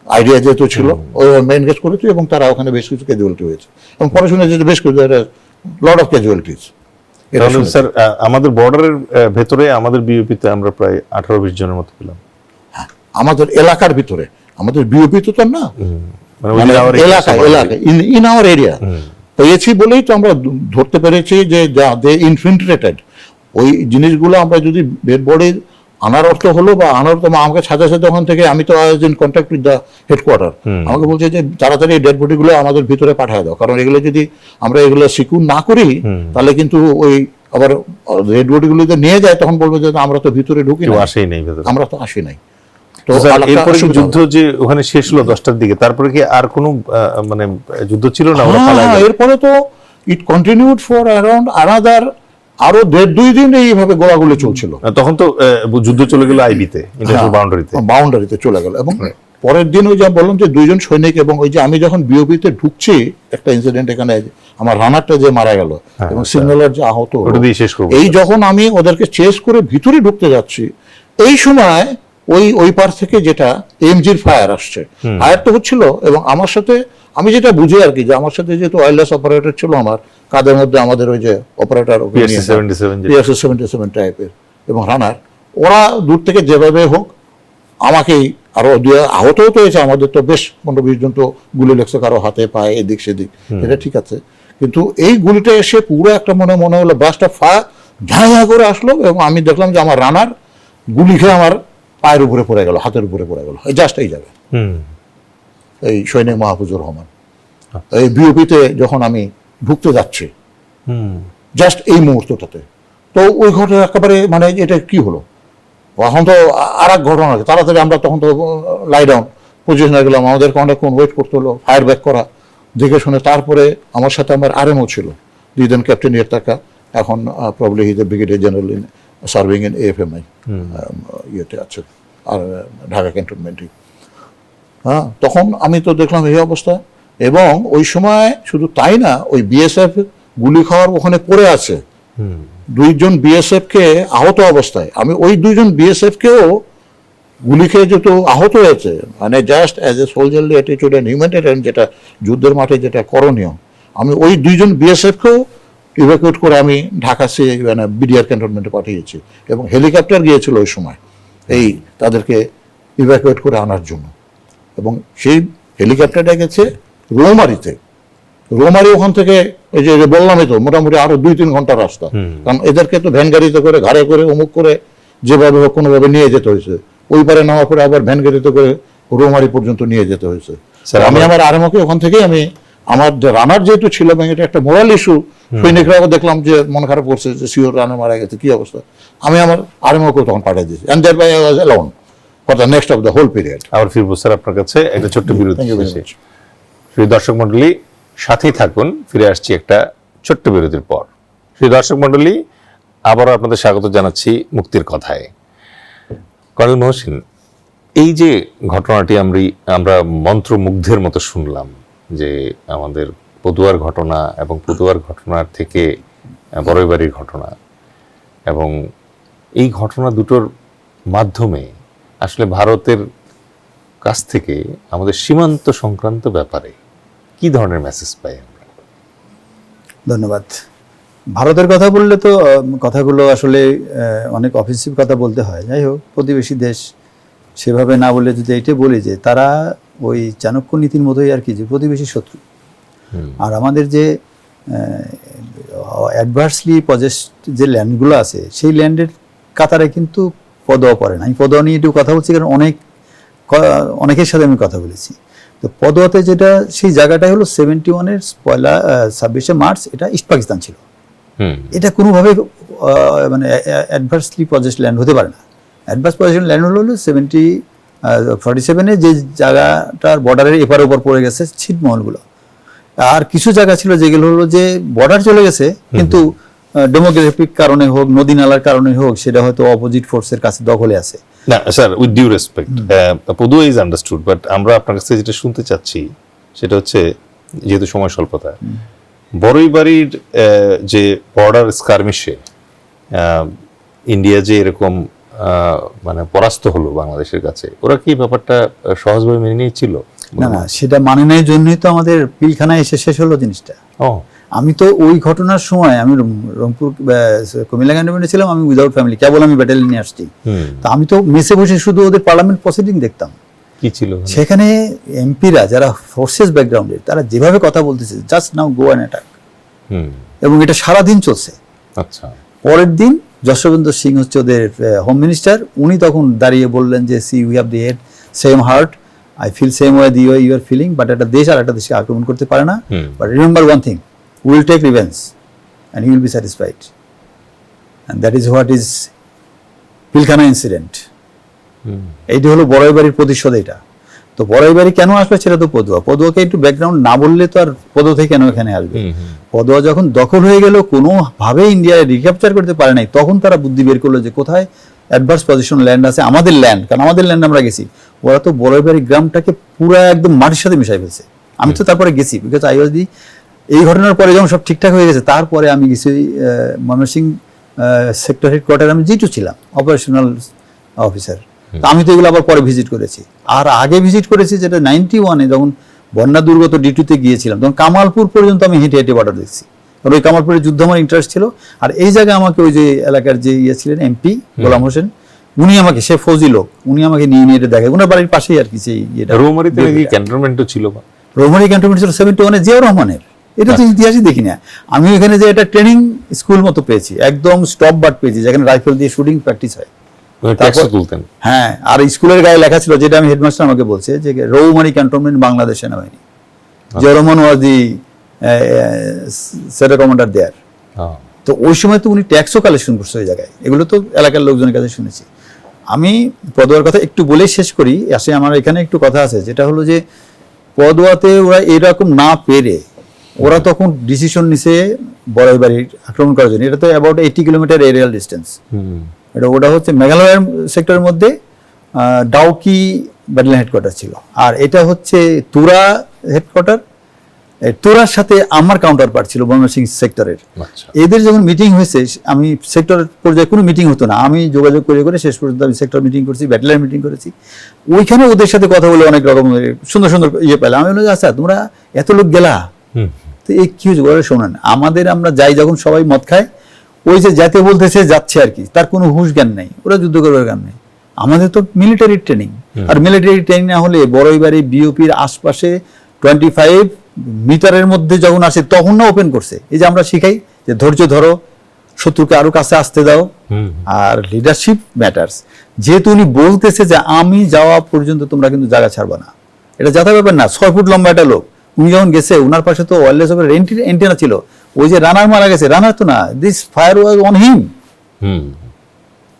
আইডিয়া যেহেতু ছিল, ওইভাবে এনগেজ করেছে, এবং তারা ওখানে বেশ কিছু ক্যাজুয়ালিটি হয়েছে, এবং পড়াশোনা যেটা বেশ কিছু লট অফ ক্যাজুয়ালিটিস। স্যার আমাদের বর্ডারের ভেতরে আমাদের বিওপিতে আমরা প্রায় 18-20 জনের মতো পেলাম। হ্যাঁ, আমাদের এলাকার ভিতরে, আমাদের বিওপি তো না, এলাকা ইন আওয়ার এরিয়া পেয়েছি বলেই তো আমরা ধরতে পেরেছি যে দে ইনফিল্ট্রেটেড। ওই জিনিসগুলো আমরা যদি ডেড বডি আনার অর্থ হলো, বা আনার তো আমাকে সাথে সাথে ওখান থেকে, আমি তো in contact with the headquarter, আমাকে বলছে যে তাড়াতাড়ি ডেড বডিগুলো আমাদের ভিতরে পাঠিয়ে দাও, কারণ এগুলো যদি আমরা এগুলো সিকিউর না করি তাহলে কিন্তু ওই আবার ডেড বডিগুলো যদি নিয়ে যায়, তখন বলবো যে আমরা তো ভিতরে ঢুকি না, আসেই নাই, আমরা তো আসি নাই। তো এরপরে যুদ্ধ যে ওখানে শেষ হলো 10টার দিকে, তারপরে কি আর কোনো মানে যুদ্ধ ছিল না? এরপরে তো ইট কন্টিনিউড ফর অ্যারাউন্ড আনাদার আরো 1.5-2 দিন এইভাবে গোলাগুলি চলছিল। তখন তো যুদ্ধ চলে গেল আইবিতে, ইন্টারন্যাশনাল বাউন্ডারিতে চলে গেল। এবং পরের দিন ওই যা বললাম যে 2 জন সৈনিক, এবং ওই যে আমি যখন বিওপিতে ঢুকছি একটা ইনসিডেন্ট, এখানে আমার রানারটা যে মারা গেল এবং সিগন্যালার যে আহত হলো, এই যখন আমি ওদেরকে চেস করে ভিতরে ঢুকতে যাচ্ছি, এই সময় ওই পার থেকে যেটা এমজির ফায়ার আসছে, ফায়ার তো হচ্ছিল, এবং আমার সাথে আমি যেটা বুঝি আর কি, যে আমার সাথে যেহেতু ওয়্যারলেস অপারেটর ছিল, আমার কাদের মধ্যে আমাদের ওই যে অপারেটর PSC-77 টাইপের এবং রানার, ওরা দূর থেকে যেভাবে হোক আমাকেই, আরো আহত হতে হয়েছে আমাদের, তো বেশ 15-20 জন তো গুলি লেগছে কারো হাতে পায়ে এদিক সেদিক, এটা ঠিক আছে। কিন্তু এই গুলিটা এসে পুরো একটা মনে হলো ব্লাস্ট অফ ফায়ার ঝাঁ করে আসলো, এবং আমি দেখলাম যে আমার রানার গুলি খেয়ে আমার পায়ের উপরে পড়ে গেল, হাতের উপরে পড়ে গেল, জাস্ট এই জায়গায়, এই সৈনিক মাহফুজুর রহমান। এই বিওপিতে যখন আমি ঢুকতে যাচ্ছি, জাস্ট এই মুহূর্তটাতে, তো ওই ঘটনা একেবারে মানে এটা কি হলো, তখন তো আর এক ঘটনা আছে, তাড়াতাড়ি আমরা তখন তো লাই ডাউন পজিশনে গেলাম, আমাদেরকে অনেকক্ষণ ওয়েট করতে হলো, ফায়ার ব্যাক করা, দেখে শুনে। তারপরে আমার সাথে আমার আরএমও ছিল, দিদেন ক্যাপ্টেন ইয়েরতাকা, এখন probably his brigadier general in serving in AFMI ইয়েতে আছে, আর ঢাকা ক্যান্টনমেন্টে। হ্যাঁ, তখন আমি তো দেখলাম এই অবস্থা, এবং ওই সময় শুধু তাই না, ওই BSF গুলি খাওয়ার ওখানে পড়ে আছে, 2 জন BSF কে আহত অবস্থায়, আমি ওই 2 জন BSF কেও গুলি খেয়ে যেহেতু আহত হয়েছে, মানে just as a soldierly attitude and humanitarian, যেটা যুদ্ধের মাঠে যেটা করণীয়, আমি ওই 2 জন BSF কেও ইভ্যাকুয়েট করে আমি ঢাকা মানে BDR ক্যান্টনমেন্টে পাঠিয়েছি, এবং হেলিকপ্টার গিয়েছিল ওই সময় এই তাদেরকে ইভ্যাকুয়েট করে আনার জন্য। এবং সেই হেলিকপ্টারটা গেছে রৌমারিতে, রৌমারি ওখান থেকে এই যে বললামই তো মোটামুটি আরো 2-3 ঘন্টার রাস্তা, কারণ এদেরকে তো ভ্যান গাড়িতে করে, ঘাড়ে করে, অমুক করে, যেভাবে হোক কোনোভাবে নিয়ে যেতে হয়েছে, ওই পারে নেওয়া করে আবার ভ্যান গাড়িতে করে রৌমারি পর্যন্ত নিয়ে যেতে হয়েছে। আমি আমার আরএমওকে ওখান থেকেই, আমি আমার রানার যেহেতু ছিল, এবং এটা একটা মোরাল ইস্যু, সৈনিকরাও দেখলাম যে মন খারাপ করছে যে সিওর রানার মারা গেছে, কি অবস্থা, আমি আমার আরএমওকেও তখন পাঠিয়ে দিয়েছি, and that by I was alone for the next of the whole period. আবার ফিরবো স্যার আপনার কাছে একটা ছোট্ট বিরতি। প্রিয় দর্শক মন্ডলী, সাথেই থাকুন, ফিরে আসছি একটা ছোট্ট বিরতির পর। প্রিয় দর্শক মন্ডলী, আবারও আপনাদের স্বাগত জানাচ্ছি মুক্তির কথায়। কর্নেল মহসিন, এই যে ঘটনাটি আমরা মন্ত্রমুগ্ধের মতো শুনলাম, যে আমাদের পদুয়ার ঘটনা এবং পদুয়ার ঘটনার থেকে বড়ইবাড়ির ঘটনা, এবং এই ঘটনা দুটোর মাধ্যমে আসলে ভারতের কাছ থেকে আমাদের সীমান্ত সংক্রান্ত ব্যাপারে কি ধরনের মেসেজ পাই আমরা? ধন্যবাদ। ভারতের কথা বললে তো কথাগুলো আসলে অনেক অফেন্সিভ কথা বলতে হয়। যাই হোক, প্রতিবেশী দেশ সেভাবে না বলে যদি এইটা বলি যে তারা ওই চাণক্য নীতির মতোই আর কি, যে প্রতিবেশী শত্রু। আর আমাদের যে অ্যাডভার্সলি পজেসড যে ল্যান্ডগুলো আছে, সেই ল্যান্ডের কাতারে কিন্তু পদোয়া পড়ে না। আমি পদোয়া নিয়ে একটু কথা বলছি কারণ অনেকের সাথে আমি কথা বলেছি। তো পদোয়াতে যেটা, সেই জায়গাটা হলো 71-এর 26শে মার্চ, এটা ইস্ট পাকিস্তান ছিল। এটা কোনোভাবে মানে অ্যাডভার্সলি পজেসড ল্যান্ড হতে পারে না। অ্যাডভার্স পজেসড ল্যান্ড হলো 47-এ যে জায়গাটার বর্ডারের এপার ওপর পড়ে গেছে ছিটমহলগুলো। আর কিছু জায়গা ছিল যেগুলো হলো যে বর্ডার চলে গেছে, কিন্তু ডেমোগ্রাফিক কারণে হোক, নদী নালার কারণে হোক, সেটা হয়তো অপোজিট ফোর্সের কাছে দখলে আছে। না sir, with due respect, Padua is understood, but আমরা আপনার কাছে যেটা শুনতে চাচ্ছি সেটা হচ্ছে, যেহেতু সময় স্বল্পতা, বড়ইবাড়ির যে বর্ডার স্কারমিশে ইন্ডিয়া যে এরকম মানে পরাস্ত হলো বাংলাদেশের কাছে, ওরা কি ব্যাপারটা সহজভাবে মেনে নিয়েছিল? না না, সেটা মানে নেই, জন্যই তো আমাদের পিলখানায় এসে শেষ হলো জিনিসটা। আমি তো ওই ঘটনার সময়, আমি রংপুর কুমিল্লা ক্যান্টনমেন্টে ছিলাম, আমি উইদাউট ফ্যামিলি, কেবল আমি ব্যাটালিয়ন নিয়ে আসছি। তো আমি তো মেসে বসে শুধু ওদের পার্লামেন্ট প্রসিডিং দেখতাম। কি ছিল সেখানে এমপিরা যারা ফোর্সেস ব্যাকগ্রাউন্ডের, তারা যেভাবে কথা বলতেছে, just now go and attack, এবং এটা সারাদিন চলছে। আচ্ছা, পরের দিন যশবন্ত সিং হচ্ছে ওদের হোম মিনিস্টার, উনি তখন দাঁড়িয়ে বললেন যে see we have the head same heart, I feel same way the way you are feeling, but একটা দেশ আর একটা দেশকে আক্রমণ করতে পারে না, but remember one thing, we will take revenge and you will be satisfied, and that is what is Pilkhana incident. এইটা হলো বড়ইবাড়ির প্রতিশোধ। এটা তো তো বড়াইবাড়ি কেন আসবে সেটা তো পদুয়া। পদুয়াকে একটু ব্যাকগ্রাউন্ড না বললে তো আর পদুয়া থেকে কেন এখানে আসবে। পদুয়া যখন দখল হয়ে গেল, কোনোভাবে ইন্ডিয়ায় রিক্যাপচার করতে পারে নাই, তখন তারা বুদ্ধি বের করলো যে কোথায় অ্যাডভান্স পজিশন ল্যান্ড আছে, আমাদের ল্যান্ড, কারণ আমাদের ল্যান্ড আমরা গেছি। ওরা তো বড়াইবাড়ি গ্রামটাকে পুরো একদম মাটির সাথে মিশাই ফেলছে। আমি তো তারপরে গেছি, বিকজ আই ওয়াজ দি, এই ঘটনার পরে যখন সব ঠিকঠাক হয়ে গেছে, তারপরে আমি গেছি ময়মনসিংহ সেক্টর হেডকোয়ার্টার, আমি জিটু ছিলাম, অপারেশনাল অফিসার। আমি তো এগুলো আবার পরে ভিজিট করেছি। আর আগে ভিজিট করেছি যেটা 91-এ যখন বন্যা দুর্গত ডিটুতে গিয়েছিলাম, তখন কামালপুর পর্যন্ত আমি হেঁটে হেঁটে বর্ডার দেখছি, কারণ ওই কামালপুরের যুদ্ধ আমার ইন্টারেস্ট ছিল। আর এই জায়গায় আমাকে ওই যে এলাকার যে ছিলেন এমপি গোলাম হোসেন, উনি আমাকে, সে ফৌজি লোক, উনি আমাকে নিয়ে নিয়ে এটা দেখায়, ওনার বাড়ির পাশেই আর কি সেই ইয়েটা। রৌমারীতে নাকি ক্যান্টনমেন্টও ছিল বা রৌমারী ক্যান্টনমেন্ট ছিল 71-এ জিয়াউর রহমানের। এটা তো ইতিহাসই দেখি না আমি। এখানে যে একটা ট্রেনিং স্কুল মতো পেয়েছি, একদম স্টপ বাট পেয়েছি, যেখানে রাইফেল দিয়ে শুটিং প্র্যাকটিস হয়। ট্যাক্সও তুলতেন। হ্যাঁ, আর স্কুলের গায়ে লেখা ছিল, যেটা আমি হেডমাস্টার আমাকে বলছে, যে রৌমারী ক্যান্টনমেন্ট বাংলাদেশ সেনাবাহিনী। জিয়াউর রহমান ওয়াজ দি সেন্টার কমান্ডার দেয়ার। তো ওই সময় তো উনি ট্যাক্সও কালেকশন করছে ওই জায়গায়, এগুলো তো এলাকার লোকজনের কাছে শুনেছি। আমি পদুয়ার কথা একটু বলেই শেষ করি, আসে আমার এখানে একটু কথা আছে, যেটা হলো যে পদুয়াতে ওরা এরকম না পেরে ওরা তখন ডিসিশন নিছে বড়াইবাড়ি আক্রমণ করার জন্য। এটা তো অ্যাবাউট 80 কিলোমিটার এরিয়াল ডিস্টেন্স। ওটা হচ্ছে মেঘালয়ের সেক্টরের মধ্যে ডাউকি ব্যাটালিয়ন হেডকোয়ার্টার ছিল, আর এটা হচ্ছে তুরা হেডকোয়ার্টার। তুরার সাথে আমার কাউন্টার পার্ট ছিল ময়মনসিংহ সেক্টরের। এদের যখন মিটিং হয়েছে, আমি সেক্টর পর্যায়ে কোনো মিটিং হতো না, আমি যোগাযোগ করে করে শেষ পর্যন্ত আমি সেক্টর মিটিং করছি, ব্যাটালিয়ন মিটিং করেছি। ওইখানে ওদের সাথে কথা বলে অনেক রকম সুন্দর সুন্দর ইয়ে পেলাম। আমি বললাম, আচ্ছা তোমরা এত লোক গেলা, তো এই কি হয়েছে ওরা শোনেন, আমাদের আমরা যাই যখন সবাই মদ খায়, ওই যে যাতে বলতেছে যাচ্ছে আর কি, তার কোনো হুঁশ জ্ঞান নেই, ওরা যুদ্ধ করবার জ্ঞান নেই। আমাদের তো মিলিটারি ট্রেনিং, আর মিলিটারি ট্রেনিং না হলে বড়ইবাড়ি বিওপির আশপাশে 25 মিটারের মধ্যে যখন আসে তখন না ওপেন করছে। এই যে আমরা শিখাই যে ধৈর্য ধরো, শত্রুকে আরো কাছে আসতে দাও, আর লিডারশিপ ম্যাটার্স। যেহেতু উনি বলতেছে যে আমি যাওয়া পর্যন্ত তোমরা কিন্তু জায়গা ছাড়বা না, এটা যাতা ব্যাপার না। 6 ফুট লম্বা একটা লোক, উনি যখন গেছে ওনার পাশে তো ওয়্যারলেস এন্টেনা ছিল। ওই যে রানার মারা গেছে, রানার তো না, this fire was on him,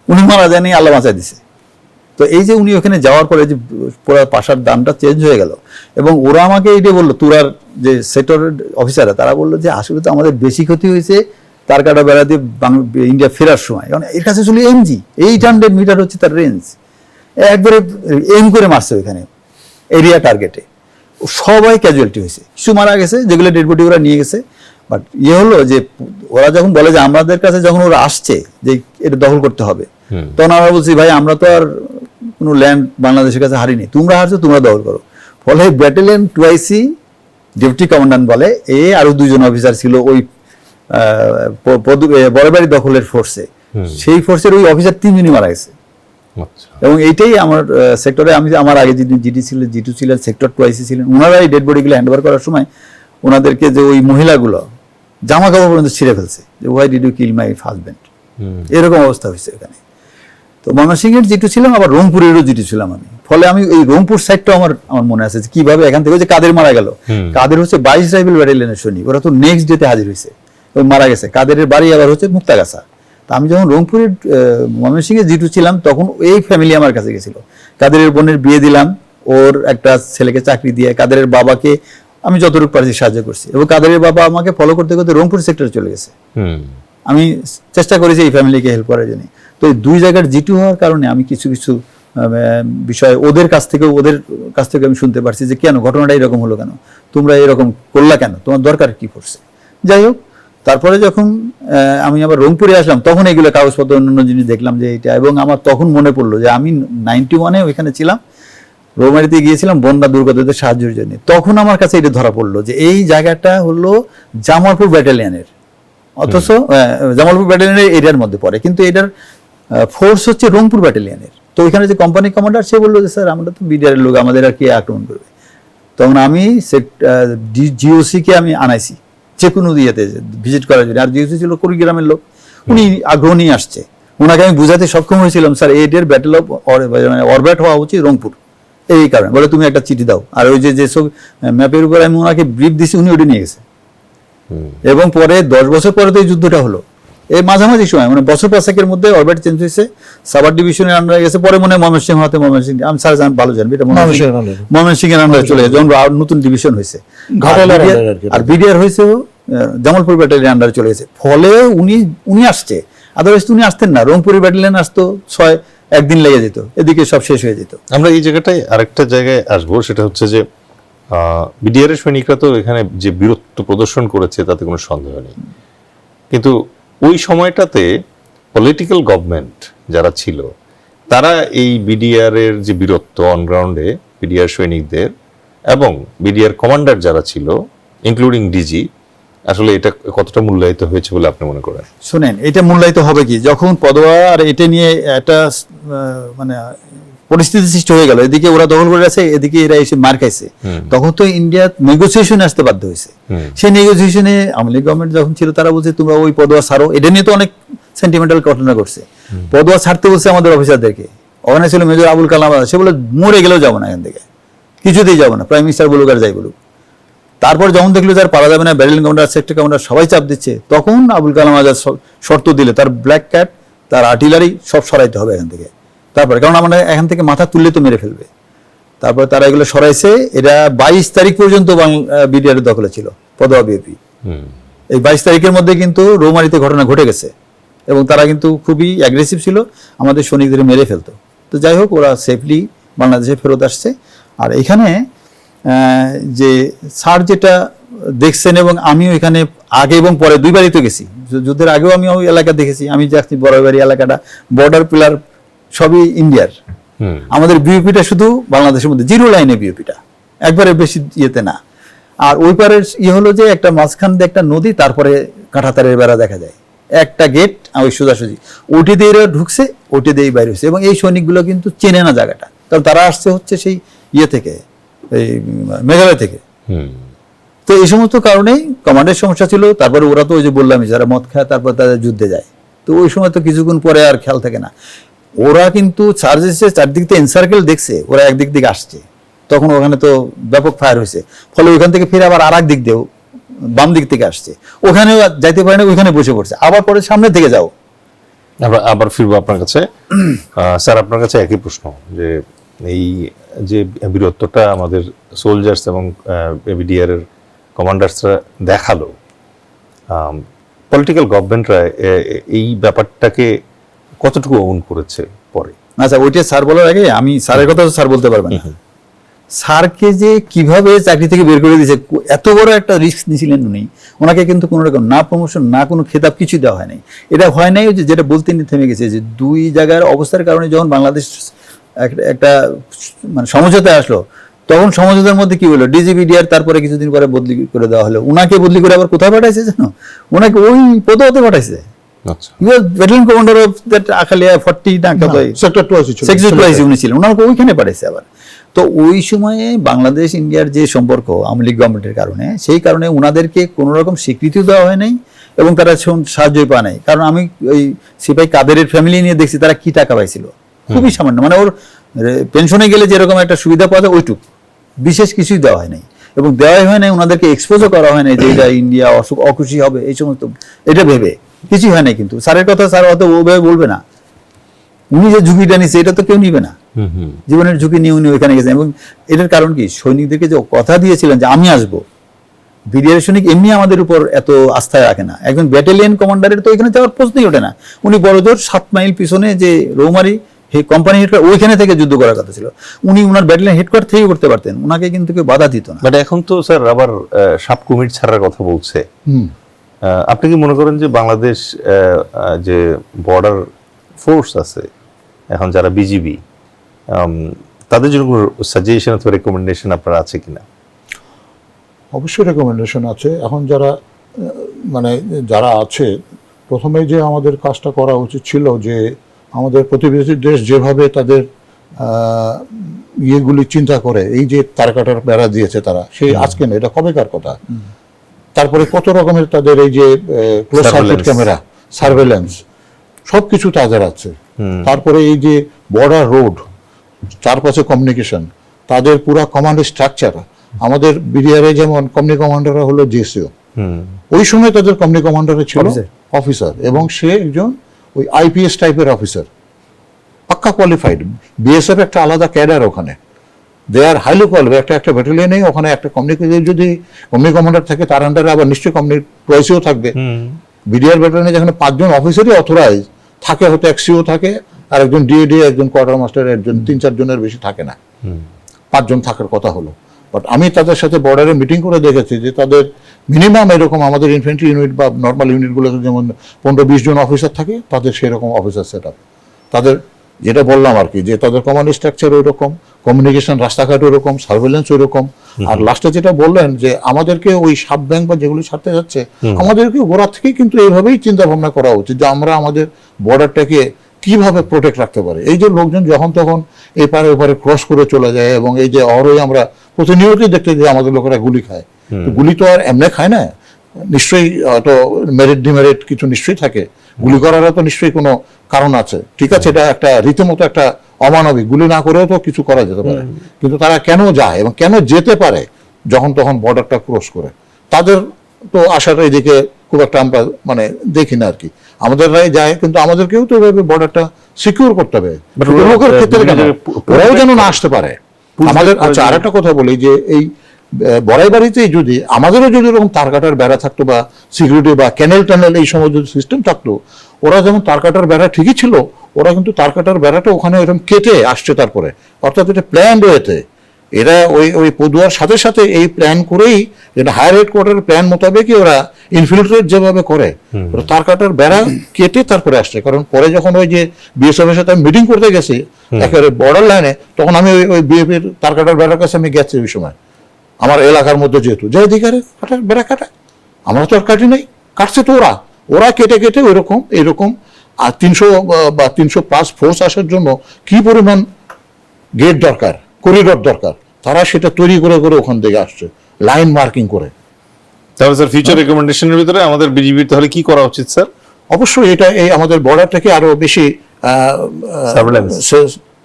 উনি মারা যায়নি, আল্লাহ বাঁচাই দিছে। তো এই যে উনি ওখানে যাওয়ার পরে যে পুরো পাশার দামটা চেঞ্জ হয়ে গেল, এবং ওরা আমাকে এইটাই বললো, তুরার যে সেক্টরের অফিসাররা, তারা বললো যে আসলে তো আমাদের বেশি ক্ষতি হয়েছে তার কাটা বেড়া দিয়ে ইন্ডিয়া ফেরার সময়, কারণ এর কাছে ছিল এমজি, 800 মিটার হচ্ছে তার রেঞ্জ, একবারে এম করে মারছে ওইখানে এরিয়া টার্গেটে। সবাই ক্যাজুয়ালিটি হয়েছে, কিছু মারা গেছে, যেগুলো ডেড বডি ওরা নিয়ে গেছে। বাট ইয়ে হলো যে ওরা যখন বলে যে আমাদের কাছে যখন ওরা আসছে যে এটা দখল করতে হবে, তখন আমরা বলছি ভাই আমরা তো আর কোনো ল্যান্ড বাংলাদেশের কাছে হারিনি, তোমরা হারছো, তোমরা দখল করো। ফলে ব্যাটালিয়ন 2IC ডেপুটি কমান্ডান্ট বলে, আরো 2 জন অফিসার ছিল ওই বড়বাড়ি দখলের ফোর্সে, সেই ফোর্সের ওই অফিসার 3 জনই মারা গেছে। এবং এইটাই আমার সেক্টরে, আমি আমার আগে জিটু ছিলেন, সেক্টর 2IC ছিলেন, ওনারা এই ডেড বডিগুলো হ্যান্ড ওভার করার সময় ওনাদেরকে যে ওই মহিলাগুলো জামা কাপড় পর্যন্ত ছিঁড়ে ফেলছে, যে why did you kill my husband, এরকম অবস্থা হয়েছে এখানে। তো ময়মনসিংহের জিটু ছিলাম, আবার রংপুরেরও জিটু ছিলাম আমি। ফলে আমি এই রংপুর সাইডটাও আমার মনে আছে যে কিভাবে এখান থেকে, যে কাদের মারা গেল, কাদের হচ্ছে 22 রাইফেল ব্যাটালিয়নের সৈনিক, ওরা তো নেক্সট ডেতে হাজির হয়েছে, ওই মারা গেছে। কাদের বাড়ি আবার হচ্ছে মুক্তাগাছা। তা আমি যখন রংপুরের ময়মনসিংহে জিটু ছিলাম, তখন এই ফ্যামিলি আমার কাছে গেছিল। কাদের বোনের বিয়ে দিলাম, ওর একটা ছেলেকে চাকরি দিয়ে কাদের বাবাকে আমি যতটুকু পারছি সাহায্য করছি, এবং কাদের বাবা আমাকে ফলো করতে করতে রংপুর সেক্টরে চলে গেছে। আমি চেষ্টা করেছি এই ফ্যামিলিকে হেল্প করার জন্য। তো এই 2 জায়গার জিটু হওয়ার কারণে আমি কিছু কিছু বিষয় ওদের কাছ থেকে আমি শুনতে পারছি যে কেন ঘটনাটা এরকম হলো, কেন তোমরা এরকম করলা, কেন তোমার দরকার কি পড়ছে। যাই হোক, তারপরে যখন আমি আবার রংপুরে আসলাম, তখন এগুলো কাগজপত্র অন্যান্য জিনিস দেখলাম যে এটা, এবং আমার তখন মনে পড়লো যে আমি 91-এ ওইখানে ছিলাম, রৌমারীতে গিয়েছিলাম বন্যা দুর্গতদের সাহায্যের জন্য। তখন আমার কাছে এটা ধরা পড়লো যে এই জায়গাটা হলো জামালপুর ব্যাটালিয়নের, অথচ জামালপুর ব্যাটালিয়নের এরিয়ার মধ্যে পড়ে, কিন্তু এটার ফোর্স হচ্ছে রংপুর ব্যাটালিয়নের। তো ওইখানে যে কোম্পানি কমান্ডার, সে বললো যে স্যার আমরা তো বিডিআর লোক, আমাদের আর কে আক্রমণ করবে। তখন আমি জিওসিকে আমি আনাইছি যে কোনো ইয়েতে ভিজিট করার জন্য, আর জিওসি ছিল কুড়িগ্রামের লোক, উনি আগ্রহ নিয়ে আসছে। ওনাকে আমি বুঝাতে সক্ষম হয়েছিলাম স্যার এর ব্যাটেল অফ অরব্যাট হওয়া উচিত রংপুর, এই কারণে। বলে তুমি একটা চিঠি দাও, আর ওই যেসব ম্যাপের উপর আমি ওনাকে ব্রিফ দিছি, উনি ওটা নিয়ে গেছে। এবং পরে 10 বছর পরে তো এই যুদ্ধটা হলো, এই মাঝামাঝি সময় মানে বছর পাঁচেকের মধ্যে অরবিট চেঞ্জ হয়েছে, সাবার ডিভিশনের আন্ডারে গেছে, পরে মনে হয় ময়মনসিংহ হতে ময়মনসিংহ, আমি স্যার ভালো জানবি এটা ময়মনসিংহের আন্ডারে চলে গেছে, যখন নতুন ডিভিশন হয়েছে। আর বিডিআর হয়েছে জামালপুর ব্যাটালিয়ন আন্ডারে চলে গেছে। ফলে উনি আসছে, আদারওয়াইজ উনি আসতেন না, রংপুরি ব্যাটালিয়ন আসতো, 1 দিন লেগে যেত, এদিকে সব শেষ হয়ে যেত। আমরা এই জায়গাটায় আরেকটা জায়গায় আসবো, সেটা হচ্ছে যে বিডিআর এর সৈনিকরা তো এখানে যে বীরত্ব প্রদর্শন করেছে তাতে কোনো সন্দেহ নেই, কিন্তু ওই সময়টাতে পলিটিক্যাল গভর্নমেন্ট যারা ছিল তারা এই বিডিআর এর যে বীরত্ব অনগ্রাউন্ডে বিডিআর সৈনিকদের এবং বিডিআর কমান্ডার যারা ছিল ইনক্লুডিং ডিজি, আসলে এটা কতটা মূল্যায়িত হয়েছে বলে আপনি মনে করেন? শুনেন, এটা মূল্যায়িত হবে কি, যখন পদোয়া আর এটা নিয়ে একটা মানে পরিস্থিতি সৃষ্টি হয়ে গেল, এদিকে ওরা দখল করে আছে, এদিকে এরা এসে মার খাইছে, তখন তো ইন্ডিয়া নেগোসিয়েশনে আসতে বাধ্য হয়েছে। সেই নেগোসিয়েশনে আওয়ামী লীগ গভর্নমেন্ট যখন ছিল তারা বলছে তোমরা ওই পদোয়া ছাড়ো, এটা নিয়ে তো অনেক সেন্টিমেন্টাল ঘটনা ঘটছে। পদোয়া ছাড়তে বলছে আমাদের অফিসারদেরকে, ওখানে ছিল মেজর আবুল কালাম আজাদ, সে বলে মরে গেলেও যাবো না এখান থেকে, কিছুতেই যাবো না, প্রাইম মিনিস্টার বলুক আর যাই বলুক। তারপর যখন দেখলো যার পারা যাবে না, ব্যাটালিয়ন কমান্ডার, সেক্টর কমান্ডার সবাই চাপ দিচ্ছে, তখন আবুল কালাম আজাদ শর্ত দিলে তার ব্ল্যাক ক্যাট, তার আর্টিলারি সব সরাইতে হবে এখান থেকে। তারপরে কারণ আমরা এখান থেকে মাথা তুললে তো মেরে ফেলবে, তারপরে তারা এগুলো সরাইছে। এটা 22 তারিখ পর্যন্ত বিডিআর এর দখলে ছিল পদোয়া বিএপি। এই 22 তারিখের মধ্যে কিন্তু রৌমারিতে ঘটনা ঘটে গেছে এবং তারা কিন্তু খুবই অ্যাগ্রেসিভ ছিল, আমাদের সৈনিকদের মেরে ফেলতো। তো যাই হোক, ওরা সেফলি বাংলাদেশে ফেরত আসছে। আর এখানে যে স্যার যেটা দেখছেন, এবং আমিও এখানে আগে এবং পরে 2 বারই তো গেছি, যুদ্ধের আগেও আমি ওই এলাকা দেখেছি। আমি যাচ্ছি বড়বাড়ি এলাকাটা, বর্ডার পিলার সবই ইন্ডিয়ার, আমাদের বিউপিটা শুধু বাংলাদেশের মধ্যে, 0 লাইনে বিউপিটা, একবারে বেশি ইয়েতে না। আর ওই পারের হলো যে একটা মাঝখান দিয়ে একটা নদী, তারপরে কাঁটাতারের বেড়া দেখা যায়, একটা গেট, ওই সোজাসুজি ওটি দিয়ে ঢুকছে, ওটি দিয়েই বাইরে হচ্ছে। এবং এই সৈনিকগুলো কিন্তু চেনে না জায়গাটা, কারণ তারা আসছে হচ্ছে সেই ইয়ে থেকে, এই মেঘালয় থেকে। তো এই সমস্ত কারণেই কমান্ডের সমস্যা ছিল। তারপরে ওরা তো ওই যে বললামই, যারা মদ খায় তারপর তাদের যুদ্ধে যায়, তো ওই সময় তো কিছুক্ষণ পরে আর খেয়াল থাকে না। ওরা কিন্তু চার্জেসে চারদিক থেকে এনসার্কেল দেখছে, ওরা একদিক দিকে আসছে, তখন ওখানে তো ব্যাপক ফায়ার হয়েছে। ফলে ওইখান থেকে ফিরে আবার আর এক দিক দিয়েও বাম দিক থেকে আসছে, ওখানেও যাইতে পারে না, ওইখানে বসে পড়ছে, আবার পরে সামনে থেকে যাও। আমরা আবার ফিরবো আপনার কাছে। স্যার, আপনার কাছে একই প্রশ্ন, যে এই যে বীরত্বটা আমাদের সোলজার্স এবং বিডিআর এর কমান্ডার্সরা দেখালো, পলিটিক্যাল গভর্নমেন্টরা এই ব্যাপারটাকে কতটুকু ওন করেছে পরে? আচ্ছা, ওইটা স্যার বলার আগে আমি স্যারের কথা স্যার বলতে পারবেন না। স্যারকে যে কিভাবে চাকরি থেকে বের করে দিয়েছে, এত বড় একটা রিস্ক নিয়েছিলেন উনি, ওনাকে কিন্তু কোনো রকম না প্রমোশন না কোনো খেতাব কিছু দেওয়া হয় নাই। এটা হয় নাই যেটা বলতে থেমে গেছে, যে 2 জায়গার অবস্থার কারণে যখন বাংলাদেশ একটা মানে সমঝোতায় আসলো, তখন সমঝোতার মধ্যে কি হলো, ডিজিবিডিআর তারপরে কিছুদিন পরে বদলি করে দেওয়া হলো। উনাকে বদলি করে আবার কোথায় পাঠাইছে জানো? ওনাকে ওই পদতে পাঠাইছে। আচ্ছা, battalion commander of that Akhalia 40 না কত সেক্টর 22 উনি ছিলেন, ওনাকে ওইখানে পাঠাইছে আবার। তো ওই সময়ে বাংলাদেশ ইন্ডিয়ার যে সম্পর্ক আওয়ামী লীগ গভর্নমেন্টের কারণে, সেই কারণে ওনাদেরকে কোনো রকম স্বীকৃতিও দেওয়া হয় নাই এবং তারা সাহায্যই পায় নাই। কারণ আমি ওই সিপাহি কাদেরের ফ্যামিলি নিয়ে দেখছি, তারা কি টাকা পাইছিল, খুবই সামান্য, মানে ওর পেনশনে গেলে যেরকম একটা সুবিধা পাওয়া যায় ওইটুক, বিশেষ কিছুই দেওয়া হয় নাই। এবং দেওয়াই হয় নাই, ওনাদেরকে এক্সপোজও করা হয় নাই যে এটা ইন্ডিয়া অখুশি হবে এই সমস্ত, এটা ভেবে কিছুই হয় নাই। কিন্তু স্যারের কথা স্যার অত ওভাবে বলবে না, উনি যে ঝুঁকিটা নিচ্ছে এটা তো কেউ নিবে না, জীবনের ঝুঁকি নিয়ে উনি ওইখানে গেছেন। এবং এটার কারণ কি, সৈনিকদেরকে যে কথা দিয়েছিলেন যে আমি আসবো, বিডিআর সৈনিক এমনি আমাদের উপর এত আস্থায় রাখে না, একজন ব্যাটালিয়ন কমান্ডারের তো ওইখানে যাওয়ার প্রশ্নই ওঠে না। উনি বড়জোর 7 মাইল পিছনে যে রৌমারি কোম্পানি হেডকোয়ার্টার, ওইখানে থেকে যুদ্ধ করার কথা ছিল, উনি উনার ব্যাটালিয়ন হেডকোয়ার্টার থেকে করতে পারতেন, উনাকে কিন্তু কেউ বাধা দিত না। বাট এখন তো স্যার আবার সাব কুমির ছাড়ার কথা বলছে। আপনি কি মনে করেন যে বাংলাদেশ যে বর্ডার ফোর্স আছে এখন, যারা বিজিবি, তাদের জন্য কোনো সাজেশন অথবা রেকমেন্ডেশন আপনার আছে কিনা? অবশ্যই রেকমেন্ডেশন আছে। এখন যারা আছে, প্রথমেই যে আমাদের কাজটা করা উচিত ছিল, যে আমাদের প্রতিবেশী দেশ যেভাবে তাদের ইয়েগুলি চিন্তা করে, এই যে তারকাটার বেড়া দিয়েছে তারা, সেই আজকে না, এটা কবেকার কথা। তারপরে কত রকমের তাদের এই যে ক্লোজ সার্কিট ক্যামেরা, সার্ভেলেন্স, সবকিছু তাদের আছে। তারপরে এই যে বর্ডার রোড, চারপাশে কমিউনিকেশন, তাদের পুরা কমান্ড স্ট্রাকচার। আমাদের বিডিআর যেমন কমিউনি কমান্ডাররা হলো জেসিও, ওই সময় তাদের কোম্পানি কমান্ডারে ছিল Officer. অফিসার, এবং সে একজন ওই আইপিএস টাইপের অফিসার, পাক্কা কোয়ালিফাইড। বিএসএফ একটা আলাদা ক্যাডার ওখানে, দে আর হাইলি কোয়ালিফাইড। একটা ব্যাটালিয়নে ওখানে একটা কোম্পানি যদি কোম্পানি কমান্ডার থাকে, তার আন্ডারে আবার নিশ্চয়ই কোম্পানির টয়েসিও থাকবে। বিডিআর ব্যাটালিয়নে যেখানে 5 জন অফিসারই অথরাইজ থাকে, হয়তো এক্সিও থাকে, আর একজন ডিএডি, একজন কোয়ার্টার মাস্টার, একজন 3-4 জনের বেশি থাকে না, 5 জন থাকার কথা হলো। বাট আমি তাদের সাথে বর্ডারে মিটিং করে দেখেছি যে তাদের মিনিমাম এরকম আমাদের ইনফেন্ট্রি ইউনিট বা নর্মাল ইউনিটগুলোতে যেমন 15-20 জন অফিসার থাকে, তাদের সেরকম অফিসার সেট আপ। তাদের যেটা বললাম আর কি, যে তাদের কমান্ড স্ট্রাকচার ওই রকম, কমিউনিকেশন রাস্তাঘাট ওই রকম, সার্ভেলেন্স ওই রকম। আর লাস্টে যেটা বললেন যে আমাদেরকে ওই সাব ব্যাংক বা যেগুলো ছাড়তে যাচ্ছে, আমাদেরকে গোড়া থেকেই কিন্তু এইভাবেই চিন্তা ভাবনা করা উচিত যে আমরা আমাদের বর্ডারটাকে কিভাবে প্রোটেক্ট রাখতে পারি। এই যে লোকজন যখন তখন এপারে ওপারে ক্রস করে চলে যায়, এবং এই যে অরই আমরা প্রতিনিয়তই দেখতে যে আমাদের লোকেরা গুলি খায়, তো গুলি তো আর এমনি খায় না, নিশ্চয়ই তো মেরিট ডিমেরিট কিছু নিশ্চয়ই থাকে। গুলি করারও তো নিশ্চয়ই কোনো কারণ আছে, ঠিক আছে, এটা একটা রীতিমতো একটা অমানবিক, গুলি না করেও তো কিছু করা যেতে পারে। কিন্তু তারা কেন যায় এবং কেন যেতে পারে যখন তখন বর্ডারটা ক্রস করে, তাদের তো আশাটা এদিকে খুব একটা আমরা মানে দেখি না আর কি। আমাদেররাই যায়, কিন্তু আমাদেরকেও তো এভাবে বর্ডারটা সিকিউর করতে হবে। লোকের ক্ষেত্রে কেন ওরাও যেন না আসতে পারে আমাদের। আচ্ছা, আর একটা কথা বলি যে এই বড়াইবাড়িতেই যদি আমাদেরও যদি এরকম তার কাটার বেড়া থাকতো, বা সিকিউরিটি বা ক্যানেল ট্যানেল এই সময় যদি সিস্টেম থাকতো, ওরা যেমন তার কাটার বেড়া ঠিকই ছিল, ওরা কিন্তু তার কাটার বেড়াটা ওখানে এরকম কেটে আসছে তারপরে, অর্থাৎ এটা প্ল্যান রয়েছে। এরা ওই পদুয়ার সাথে সাথে এই প্ল্যান করেই, এটা হায়ার হেডকোয়ার্টারের প্ল্যান মোতাবেকই ওরা ইনফিল্ট্রেট যেভাবে করে, ওরা তার কাটার বেড়া কেটে তারপরে আসছে। কারণ পরে যখন ওই যে বিএসএফ এর সাথে মিটিং করতে গেছি একেবারে বর্ডার লাইনে, তখন আমি ওই বিএফের তার কাটার বেড়ার কাছে আমি গেছি ওই সময়, আমার এলাকার মধ্যে যেহেতু যে অধিকারে কাটার বেড়া কাটা, আমরা তো আর কাটি নাই, কাটছে তো ওরা কেটে কেটে ওইরকম এইরকম। আর 300 বা 300+ ফোর্স আসার জন্য কি পরিমাণ গেট দরকার, করিডোর দরকার, তারা সেটা তৈরি করে করে ওখান থেকে আসছে লাইন মার্কিং করে। তাহলে স্যার ফিউচার রেকমেন্ডেশনের ভিতরে আমাদের বিজিবির তাহলে কি করা উচিত স্যার? অবশ্যই এটা এই আমাদের বর্ডারটাকে আরো বেশি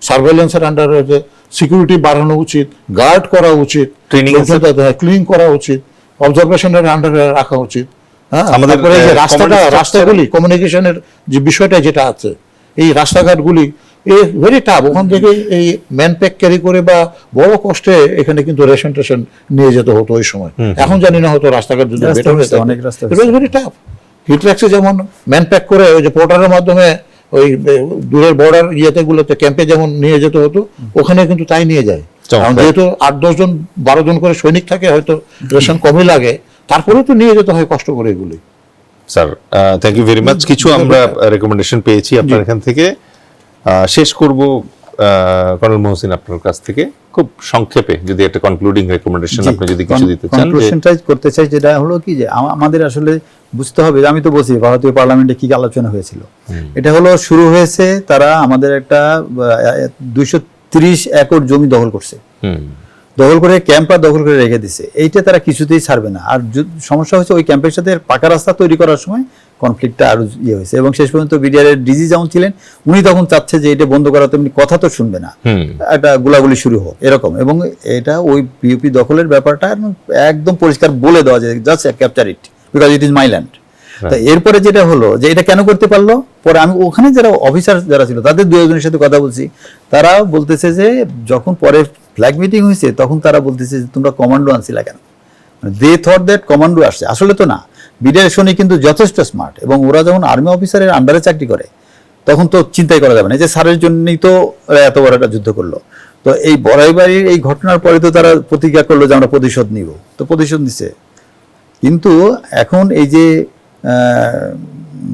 সার্ভেলেন্সের আন্ডারে সিকিউরিটি বাড়ানো উচিত, গার্ড করা উচিত, ক্লিন করা উচিত, অবজারভেশনের আন্ডারে রাখা উচিত। হ্যাঁ, আমাদের রাস্তাগুলি কমিউনিকেশনের যে বিষয়টা যেটা আছে, এই রাস্তাঘাটগুলি ভেরি টাফ। ওখান থেকে এই ম্যান প্যাক ক্যারি করে বা বড় কষ্টে এখানে কিন্তু রেশন টেশন নিয়ে যেতে হতো ওই সময়। এখন জানি না, হয়তো রাস্তাঘাট যদি বেটার হয়ে থাকে, অনেক রাস্তা ভেরি টাফ। হিটল্যাক্সে যেমন ম্যান প্যাক করে ওই যে পোর্টারের মাধ্যমে ওই দূরের বর্ডার গুলোতে ক্যাম্পে যেমন নিয়ে যেতে হতো, ওখানে কিন্তু তাই নিয়ে যায়। কারণ যেহেতু 8-10 জন 12 জন করে সৈনিক থাকে, হয়তো রেশন কমই লাগে, তারপরেও তো নিয়ে যেতে হয় কষ্ট করে এগুলি। Sir thank you very much. কিছু আমরা রেকমেন্ডেশন পেয়েছি আপনার এখান থেকে। শেষ করব কর্নেল মহসিন আপনার কাছ থেকে, খুব সংক্ষেপে যদি একটা কনক্লুডিং রেকমেন্ডেশন আপনি যদি কিছু দিতে চান। কনক্লুশনটাই করতে চাই, যেটা হলো কি যে আমাদের আসলে বুঝতে হবে, আমি তো বলছি ভারতীয় পার্লামেন্টে কি আলোচনা হয়েছিল। এটা হলো শুরু হয়েছে, তারা আমাদের একটা 230 একর জমি দখল করছে, দখল করে ক্যাম্পার দখল করে রেখে দিছে। এইটা তারা কিছুতেই ছাড়বে না। আর সমস্যা হচ্ছে ওই ক্যাম্পের সাথে পাকা রাস্তা তৈরি করার সময় কনফ্লিক্টটা আরো হয়েছে, এবং শেষ পর্যন্ত বিডিআর এর ডিজি যেমন ছিলেন, উনি তখন চাচ্ছে যে এটা বন্ধ করা, তেমনি কথা তো শুনবে না, একটা গোলাগুলি শুরু হোক এরকম। এবং এটা ওই পিওপি দখলের ব্যাপারটা একদম পরিষ্কার বলে দেওয়া যায়, just capture it because it is my land. তো এরপরে যেটা হলো যে এটা কেন করতে পারলো, পরে আমি ওখানে যারা অফিসার যারা ছিল তাদের 2-একজনের সাথে কথা বলছি, তারা বলতেছে যে যখন পরে ফ্ল্যাগ মিটিং হয়েছে তখন তারা বলতেছে যে তোমরা কমান্ডো আনছিলা কেন, দে থট দ্যাট কমান্ডো আসছে, আসলে তো না। বিডিআর সৈনিক কিন্তু যথেষ্ট স্মার্ট, এবং ওরা যখন আর্মি অফিসারের আন্ডারে চাকরি করে তখন তো চিন্তাই করা যাবে না যে স্যারের জন্যই তো এত বড় একটা যুদ্ধ করলো। তো এই বড়াইবাড়ির এই ঘটনার পরে তো তারা প্রতিজ্ঞা করলো যে আমরা প্রতিশোধ নিব, তো প্রতিশোধ নিছে। কিন্তু এখন এই যে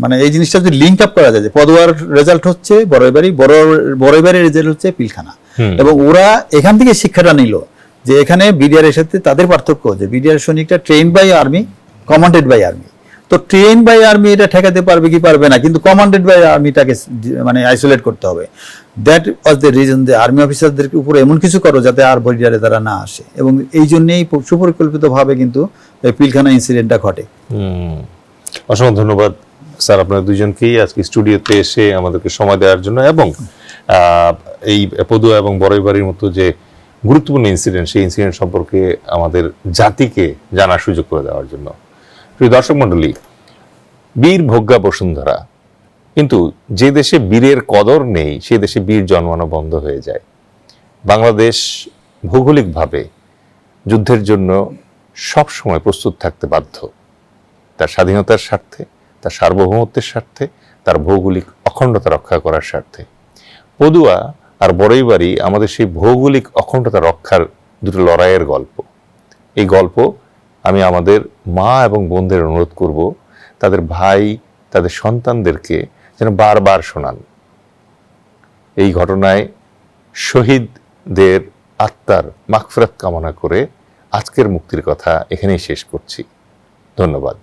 মানে এই জিনিসটা যদি লিঙ্ক আপ করা যায় যে পদুয়ার রেজাল্ট হচ্ছে বড়াইবাড়ি, বড়াইবাড়ির রেজাল্ট হচ্ছে পিলখানা, এবং ওরা এখান থেকে শিক্ষাটা নিল যে এখানে বিডিআর এর সাথে তাদের পার্থক্য যে বিডিআর সৈনিকটা train by army, commanded by army. তো ট্রেন বাই আর্মি এটা ঠেকাতে পারবে কি পারবে না, কিন্তু কমান্ডেড বাই আর্মিটাকে মানে আইসোলেট করতে হবে। দ্যাট ওয়াজ দ্য রিজন যে আর্মি অফিসারদের উপরে এমন কিছু করো যাতে আর বিডিআরে তারা না আসে, এবং এই জন্যই সুপরিকল্পিতভাবে কিন্তু পিলখানা ইনসিডেন্টটা ঘটে। অসংখ্য ধন্যবাদ স্যার আপনাদের দুজনকেই আজকে স্টুডিওতে এসে আমাদেরকে সময় দেওয়ার জন্য, এবং এই পদুয়া এবং বড়াইবাড়ির মতো যে গুরুত্বপূর্ণ ইনসিডেন্ট, সেই ইনসিডেন্ট সম্পর্কে আমাদের জাতিকে জানার সুযোগ করে দেওয়ার জন্য। প্রিয় দর্শক মণ্ডলী, বীর ভোগ্যা বসুন্ধরা, কিন্তু যে দেশে বীরের কদর নেই সে দেশে বীর জন্মানো বন্ধ হয়ে যায়। বাংলাদেশ ভৌগোলিকভাবে যুদ্ধের জন্য সব সময় প্রস্তুত থাকতে বাধ্য, তার স্বাধীনতার স্বার্থে, তার সার্বভৌমত্বের স্বার্থে, তার ভৌগোলিক অখণ্ডতা রক্ষা করার স্বার্থে। পদুয়া আর বড়ইবাড়ি আমাদের সেই ভৌগোলিক অখণ্ডতা রক্ষার দুটো লড়াইয়ের গল্প। এই গল্প আমি আমাদের মা এবং বোনদের অনুরোধ করব তাদের ভাই, তাদের সন্তানদেরকে যেন বারবার শোনান। এই ঘটনায় শহীদদের আত্মার মাগফিরাত কামনা করে আজকের মুক্তির কথা এখানেই শেষ করছি। ধন্যবাদ।